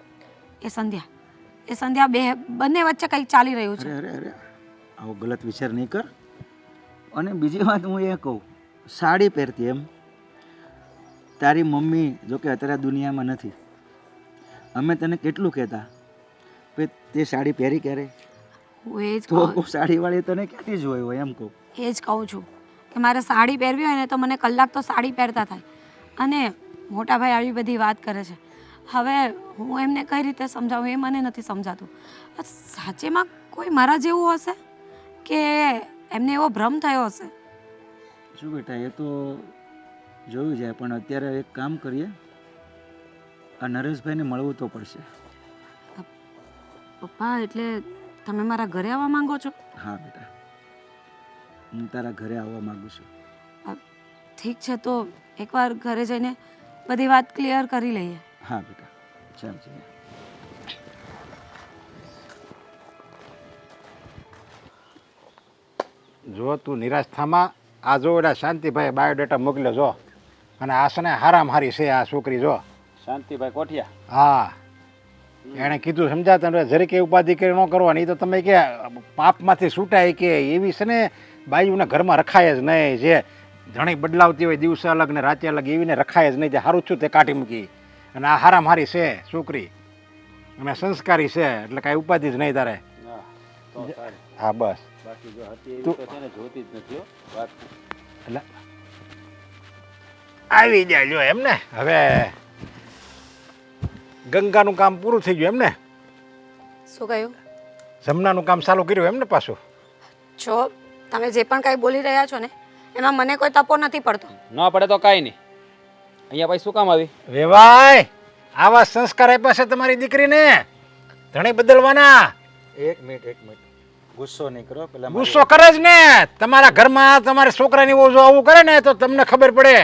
એ સંધ્યા બંને વચ્ચે કંઈક ચાલી રહ્યું છે. અરે આવો ગલત વિચાર નહીં કર. અને બીજી વાત હું એ કહું, સાડી પહેરતી એમ, તારી મમ્મી જો કે અત્યારે દુનિયામાં નથી, અમે તને કેટલું કહેતા કે તે સાડી પહેરી ક્યારે, હું એ જ તો સાડીવાળી તને ક્યાંથી જોઈ હોય એમ કહું. એ જ કહું છું કે મારે સાડી પહેરવી હોય ને તો મને કલાક તો સાડી પહેરતા થાય. અને મોટા ભાઈ આવી બધી વાત કરે છે. હવે હું એમને કઈ રીતે સમજાવું એ મને નથી સમજાતું. સાચેમાં કોઈ મારા જેવું હશે કે એમને એવો ભ્રમ થયો હશે. શું બેટા, એ તો જોયું જાય, પણ અત્યારે એક કામ કરીએ, આ નરેશભાઈને મળવું તો પડશે. પપ્પા, એટલે તમે મારા ઘરે આવવા માંગો છો? હા બેટા, હું તારા ઘરે આવવા માંગુ છું. ઠીક છે, તો એકવાર ઘરે જઈને બધી વાત ક્લિયર કરી લઈએ. હા બેટા, ચાલ જઈએ. જો તું નિરાશ થામાં, આ જો એડા શાંતિભાઈ બાયોડેટા મોકલ્યો જો, અને આ છે ને હારામ હારી છે આ છોકરી જો. શાંતિભાઈ કોઠિયા. હા એણે કીધું સમજાતા ને જરીક એ ઉપાધિ કરી ન કરવાની. ઈ તો તમે કે પાપમાંથી છૂટાય કે એવી છે ને બાયુને ઘરમાં રખાય જ નહીં. જે ઘણી બદલાવતી હોય દિવસે અલગ ને રાતે અલગ એવીને રખાય જ નહીં. જે સારું છું તે કાઢી મૂકી. અને આ હારામ હારી છે છોકરી અને સંસ્કારી છે એટલે કાંઈ ઉપાધિ જ નહીં તારે. હા બસ બાકી જો હતી એવી તો છે ને જોતી જ નથી હો વાત. એટલે આવી જાય જો એમ ને. હવે ગંગાનું કામ પૂરું થઈ ગયું એમ ને. શું કહ્યું? જમનાનું કામ ચાલુ કર્યું એમ ને પાછું. જો તમે જે પણ કાંઈ બોલી રહ્યા છો ને એમાં મને કોઈ તપો નથી પડતો. ન પડે તો કાંઈ નહીં. અહીંયા ભાઈ શું કામ આવી? વેવાય આવા સંસ્કાર આપ્યા છે તમારી દીકરીને ધણી બદલવાના. એક મિનિટ ગુસ્સો નહીં કરો પેલા ગુસ્સો કરે જ ને. તમારા ઘરમાં તમારા છોકરાની વહુ જો આવું કરે ને તો તમને ખબર પડે.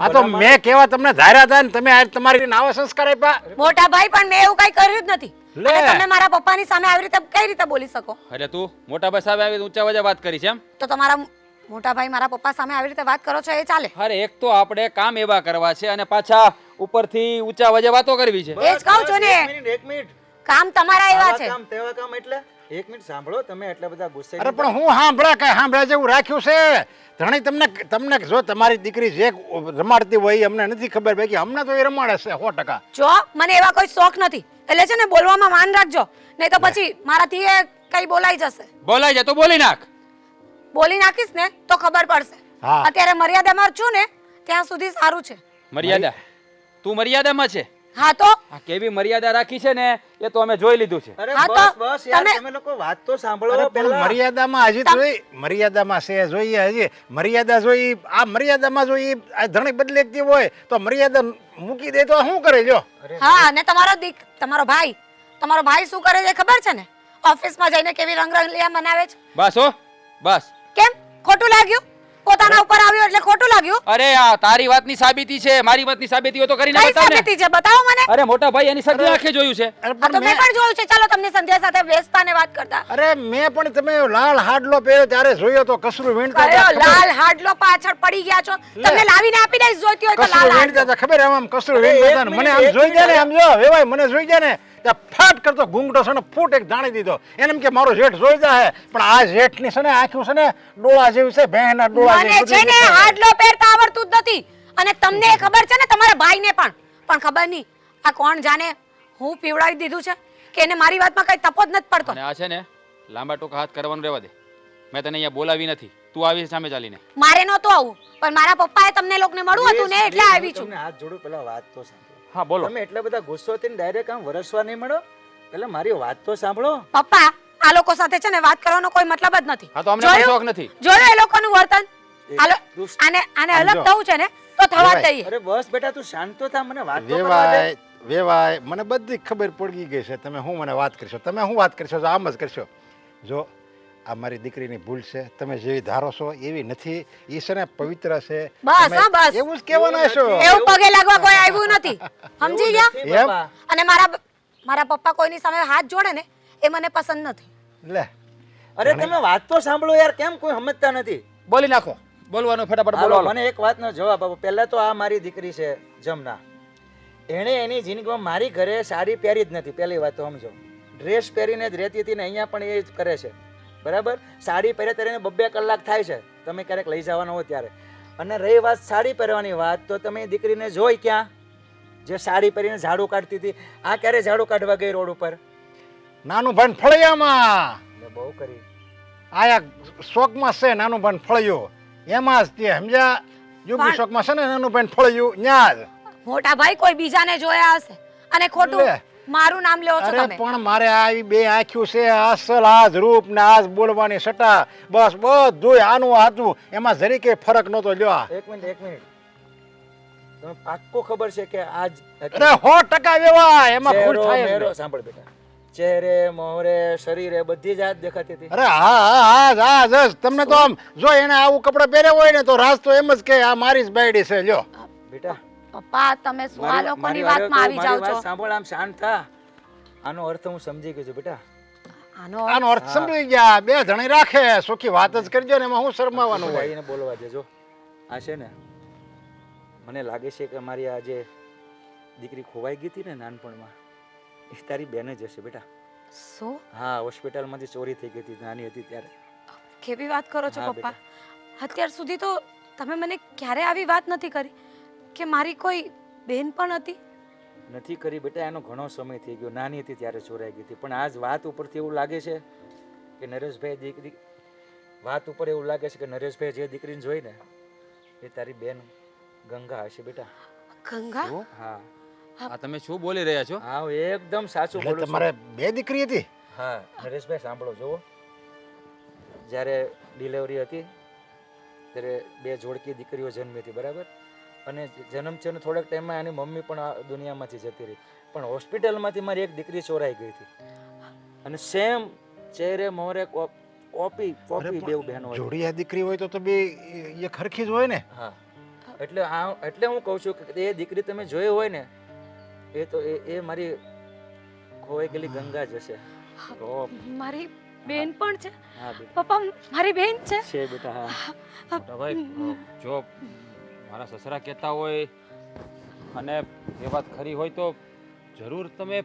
આ તો મેં કેવા તમને ધાર્યા હતા ને તમે આ તમારી આવા સંસ્કાર આપ્યા. મોટા ભાઈ પણ મેં એવું કઈ કર્યું જ નથી. લે. અને તમે મારા પપ્પાની સામે આવી રીતે કઈ રીતે બોલી શકો? એટલે તું મોટા ભાઈ સાહેબ આવી ઊંચા અવાજે વાત કરી છે એમ? તો તમારા મોટા ભાઈ મારા પપ્પા સામે આવી રીતે વાત કરો છો એ ચાલે? અરે એક તો આપણે કામ એવા કરવા છે અને પાછા ઉપરથી ઊંચા અવાજે વાતો કરવી છે. એ જ કહું છું ને. એક મિનિટ કામ તમારા એવા છે. કામ તેવા કામ એટલે એક મિનિટ સાંભળો તમે એટલા બધા ગુસ્સે અરે પણ હું સાંભળે કઈ સાંભળે જેવું રાખ્યું છે. ધણી તમને જો તમારી દીકરી જે રમાડતી હોય એ અમને નથી ખબર બાકી અમને તો એ રમાડે છે 100%. જો મને એવા કોઈ શોખ નથી એટલે છે ને બોલવામાં માન રાખજો નહીં તો પછી મારાથી એ કઈ બોલાઈ જશે. બોલાય છે તો બોલી નાખ. બોલી નાખીશ ને તો ખબર પડશે. હા. અત્યારે મર્યાદામાં છું ને ત્યાં સુધી સારું છે. મર્યાદા તું મર્યાદામાં છે. હા તો આ કેવી મર્યાદા રાખી છે ને એ તો અમે જોઈ લીધું છે. અરે હા તો બસ બસ યાર તમે- તમે લોકો વાત તો અરે સાંભળો પણ પહેલા મર્યાદામાં હજી તો મર્યાદામાં છે જોઈએ હજી મર્યાદા જોઈ આ મર્યાદામાં જોઈ આ ધણી બદલેતી હોય તો મર્યાદા મૂકી દે તો શું કરે લ્યો. હા અને તમારો ભાઈ શું કરે છે ખબર છે ને? ઓફિસમાં જઈને કેવી રંગરંગલિયા મનાવે છે. બસ હો બસ. કેમ ખોટું લાગ્યું? પોતાના ઉપર આવ્યું એટલે ખોટું લાગ્યું? અરે આ તારી વાતની સાબિતી છે મારી વાતની સાબિતી હોય તો કરીને કઈ બતાવ ને. સાબિતી છે બતાવો મને. અરે મોટા ભાઈ એની સગી આંખે જોયું છે. અરે આ તો મેં પણ જોયું છે. ચાલો તમને સંધ્યા સાથે બેસતા ને વાત કરતા. અરે મેં પણ તમે લાલ હાડલો પહેર્યો ત્યારે જોયો તો કસરું વીણતા હતા. કયો લાલ હાડલો પાછળ પડી ગયા છો? તમને લાવીને આપી દઈશ જોઈતી હોય તો લાલ કસરું હાડલો. વીણતા હતા ખબર આમ કસરું વીણતા હતા ને મને આમ જોઈ જાય ને આમ જો વેવાય મને જોઈ જાય ને ત્યાં ફાટ કરતો ઘૂંઘટો છે ને ફૂટ એક જાણી દીધો એને એમ કે મારો જેઠ જોઈ જાય પણ આ જેઠની છે ને આંખ્યું છે ને ડોળા જેવી છે ભેંના ડોળા મને છે ને હાડલો પહેરતા આવડતું જ નથી અને તમને એ ખબર છે ને તમારા ભાઈને પણ ખબર નહીં આ કોણ જાણે હું પીવડાવી દીધું છે કે એને મારી વાતમાં કઈ તપો જ નથી પડતો. અને આ છે ને લાંબા ટૂંકા હાથ કરવાનું રહેવા દે. મેં તને અહીંયા બોલાવી નથી. તું આવી સામે ચાલીને. મારે નહોતું આવું પણ મારા પપ્પાએ તમને લોકોને મળવું હતું ને એટલે આવી છું. તમને હાથ જોડું પેલા વાત તો સાંભળો હા બોલો. તમે એટલા બધા ગુસ્સો થઈને ડાયરેક્ટ આમ વરસવા નહીં મળો એટલે મારી વાત તો સાંભળો. પપ્પા આ લોકો સાથે છે ને વાત કરવાનો કોઈ મતલબ જ નથી. હા તો અમને પણ જોયું? શોખ નથી. જોયું એ લોકોનું વર્તન? આને અલગ થવું છે ને તો થવા જ દઈએ. અરે બસ બેટા તું શાંત તો થા મને વાત તો કરવા દે. વેવાય મને બધી ખબર પડી ગઈ છે તમે હું મને વાત કરશો તમે હું વાત કરશો આમ જ કરશો. જો આ મારી દીકરીની ભૂલ છે તમે જેવી ધારો છો એવી નથી. ઈ છે ને પવિત્ર છે. બસ, તમે હા, બસ. એવું જ કહેવાના છો. એવું પગે લાગવા કોઈ આવ્યું નથી. સમજી ગયા? નથી એમ? બાપા. અને મારા પપ્પા કોઈની સામે હાથ જોડે ને એ મને પસંદ નથી. લે અરે તમે વાત તો સાંભળો યાર કેમ કોઈ સમજતા નથી. બોલી નાખો. બોલવાનું ફટાફટ હાલો, બોલો. મને એક વાતનો જવાબ આપો. પહેલા તો આ મારી દીકરી છે જમના. એણે એની જિંદગીમાં મારી ઘરે સાડી પહેરી જ નથી. પહેલી વાત તો સમજો. ડ્રેસ પહેરીને જ રહેતી હતી ને અહીંયા પણ એ જ કરે છે. બરાબર? સાડી પહેરે ત્યારે 2-2 કલાક થાય છે તમે ક્યારેક લઈ જવાના હો ત્યારે. અને રહી વાત સાડી પહેરવાની વાત તો તમે દીકરીને જોઈ ક્યાં જે સાડી પહેરીને ઝાડુ કાઢતી હતી. આ ક્યારે ઝાડુ કાઢવા ગઈ રોડ ઉપર? નાનું ભાન ફળિયામાં એટલે બહુ કરી. આયા શોકમાં છે નાનું ભાન ફળિયું એમાં જ તે સમજ્યા. યુગી પણ- શોકમાં છે ને નાનું ભાન ફળિયું ન્યા જ. મોટા ભાઈ કોઈ બીજાને જોયા હશે અને ખોટું લે. મારું નામ લેવો છો અરે તમે. પણ મારે આવી બે આંખ્યું છે અસલ આજ રૂપ ને આજ બોલવાની સટા બસ બધું આનું હતું એમાં જરીકે ફરક નતો લ્યો આ. એક મિનિટ તમે પાક્કો ખબર છે કે આજ અરે 100% વેવા એમાં ભૂલ ચહેરો, થાય જ મેરો, નહીં. સાંભળ બેટા ચહેરે મોહરે શરીરે બધી જ આજ દેખાતી હતી. અરે હા જસ તમને તો આમ જો એને આવું કપડા પહેર્યા હોય ને તો રાજ તો એમ જ કે આ મારી જ બાયડી છે લ્યો. બેટા પપ્પા તમે શું આ લોકોની મારી વાતમાં આવી જાવ વાત છો? સાંભળ આમ શાંત થા. આનો અર્થ હું સમજી ગયો છું બેટા. આનો આનો અર્થ સમજી ગયા બે ધણી રાખે સુખી વાત જ કરજો ને એમાં હું શરમાવાનું હોય. ભાઈને બોલવા દેજો. આ છે ને મને લાગે છે કે મારી આ જે દીકરી ખોવાઈ ગઈ હતી ને નાનપણમાં એ તારી બેન જ હશે બેટા. શું હા, હોસ્પિટલમાંથી ચોરી થઈ ગઈ હતી નાની હતી ત્યારે. કેવી વાત કરો છો હા, પપ્પા? અત્યાર સુધી તો તમે મને ક્યારે આવી વાત નથી કરી કે મારી કોઈ બેન પણ હતી. નથી કરી બેટા, એનો ઘણો સમય થઈ ગયો. નાની હતી ત્યારે ચોરાઈ ગઈ હતી. પણ આજ વાત ઉપરથી એવું લાગે છે કે નરેશભાઈ દીકરી વાત ઉપર એવું લાગે છે કે નરેશભાઈ જે દીકરીને જોઈ ને એ તારી બેન ગંગા હશે બેટા. ગંગા? શું? હા આ તમે શું બોલી રહ્યા છો? હા, હું એકદમ સાચું એટલે બોલું છું. તમારે બે દીકરી હતી? હા નરેશભાઈ સાંભળો જુઓ, જ્યારે ડિલિવરી હતી ત્યારે બે જોડકી દીકરીઓ જન્મી હતી બરાબર, અને જન્મ છે ને થોડાક ટાઈમમાં એની મમ્મી પણ આ દુનિયામાંથી જતી રહી. પણ હોસ્પિટલમાંથી મારી એક દીકરી ચોરાઈ ગઈ હતી અને સેમ ચહેરે મોરે કોપી બેવ બહેનો હતી. જોડિયા દીકરી હોય તો બે એ ખરખી જ હોય ને. હા, એટલે હું કહું છું કે એ દીકરી તમે જોઈ હોય ને એ તો એ મારી ખોવાઈ ગયેલી ગંગા જ હશે. તો મારી બેન પણ છે? હા બેટા પપ્પા મારી બેન છે? છે બેટા. હા મોટા ભાઈ, જો મારા સસરા કહેતા હોય અને એ વાત ખરી હોય તો જરૂર તમે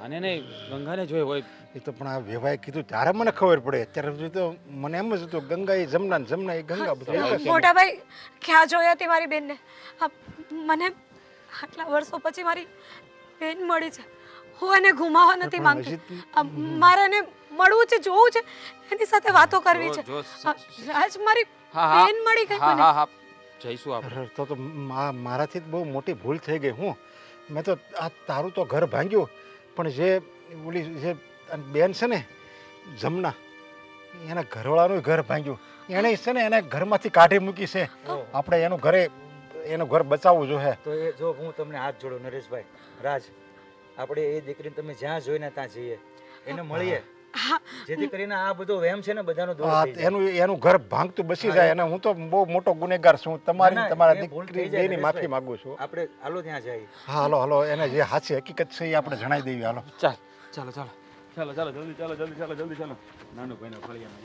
આને નહીં ગંગાને જોઈ હોય. એ તો પણ આ વેવાએ કીધું ત્યારે મને ખબર પડે. અત્યારે સુધી તો મને એમ જ હતું ગંગા એ જમના ને જમના એ ગંગા બધું એક જ છે. મોટા ભાઈ ક્યાં જોઈ હતી મારી બેનને? મને આટલા વર્ષો પછી મારી બેન મળી છે. હું એને ગુમાવવા નથી પણ માંગતી. હજી મારે એને મળવું છે, જોવું છે, એની સાથે વાતો કરવી છે. જો રાજ મારી હા હા બેન મળી ગઈ હા મને. હા હા જઈશું આપણે. અરે તો મારાથી જ બહુ મોટી ભૂલ થઈ ગઈ. મેં તો આ તારું તો ઘર ભાંગ્યું, પણ જે ઓલી જે બેન છે ને જમના, એના ઘરવાળાનું ઘર ભાંગ્યું. એણે છે ને એને ઘરમાંથી કાઢી મૂકી છે. આપણે એનું ઘર બચાવવું જોઈએ. તો એ જો હું તમને હાથ જોડું નરેશભાઈ, રાજ, આપણે એ દીકરીને તમે જ્યાં જોઈને ત્યાં જઈએ, એને મળીએ, જેથી કરીને આ બધો વહેમ છે ને બધાનો દૂર થઈ જાય. એનું ઘર ભાંગતું બસી જાય. અને હું તો બહુ મોટો ગુનેગાર છું. તમારી ના, ના, તમારા એ ભૂલ થઈ દીકરી જાય બેની માફી નરેશભાઈ. માંગુ છું. આપણે હાલો ત્યાં જઈએ. હા હાલો એને જે સાચી હકીકત છે એ આપણે જણાવી દઈએ. હાલો. ચાલો ચાલો ચાલો ચાલો ચાલો જલ્દી ચાલો જલ્દી ચાલો જલ્દી ચાલો નાનું ભાઈને ફળિયામાં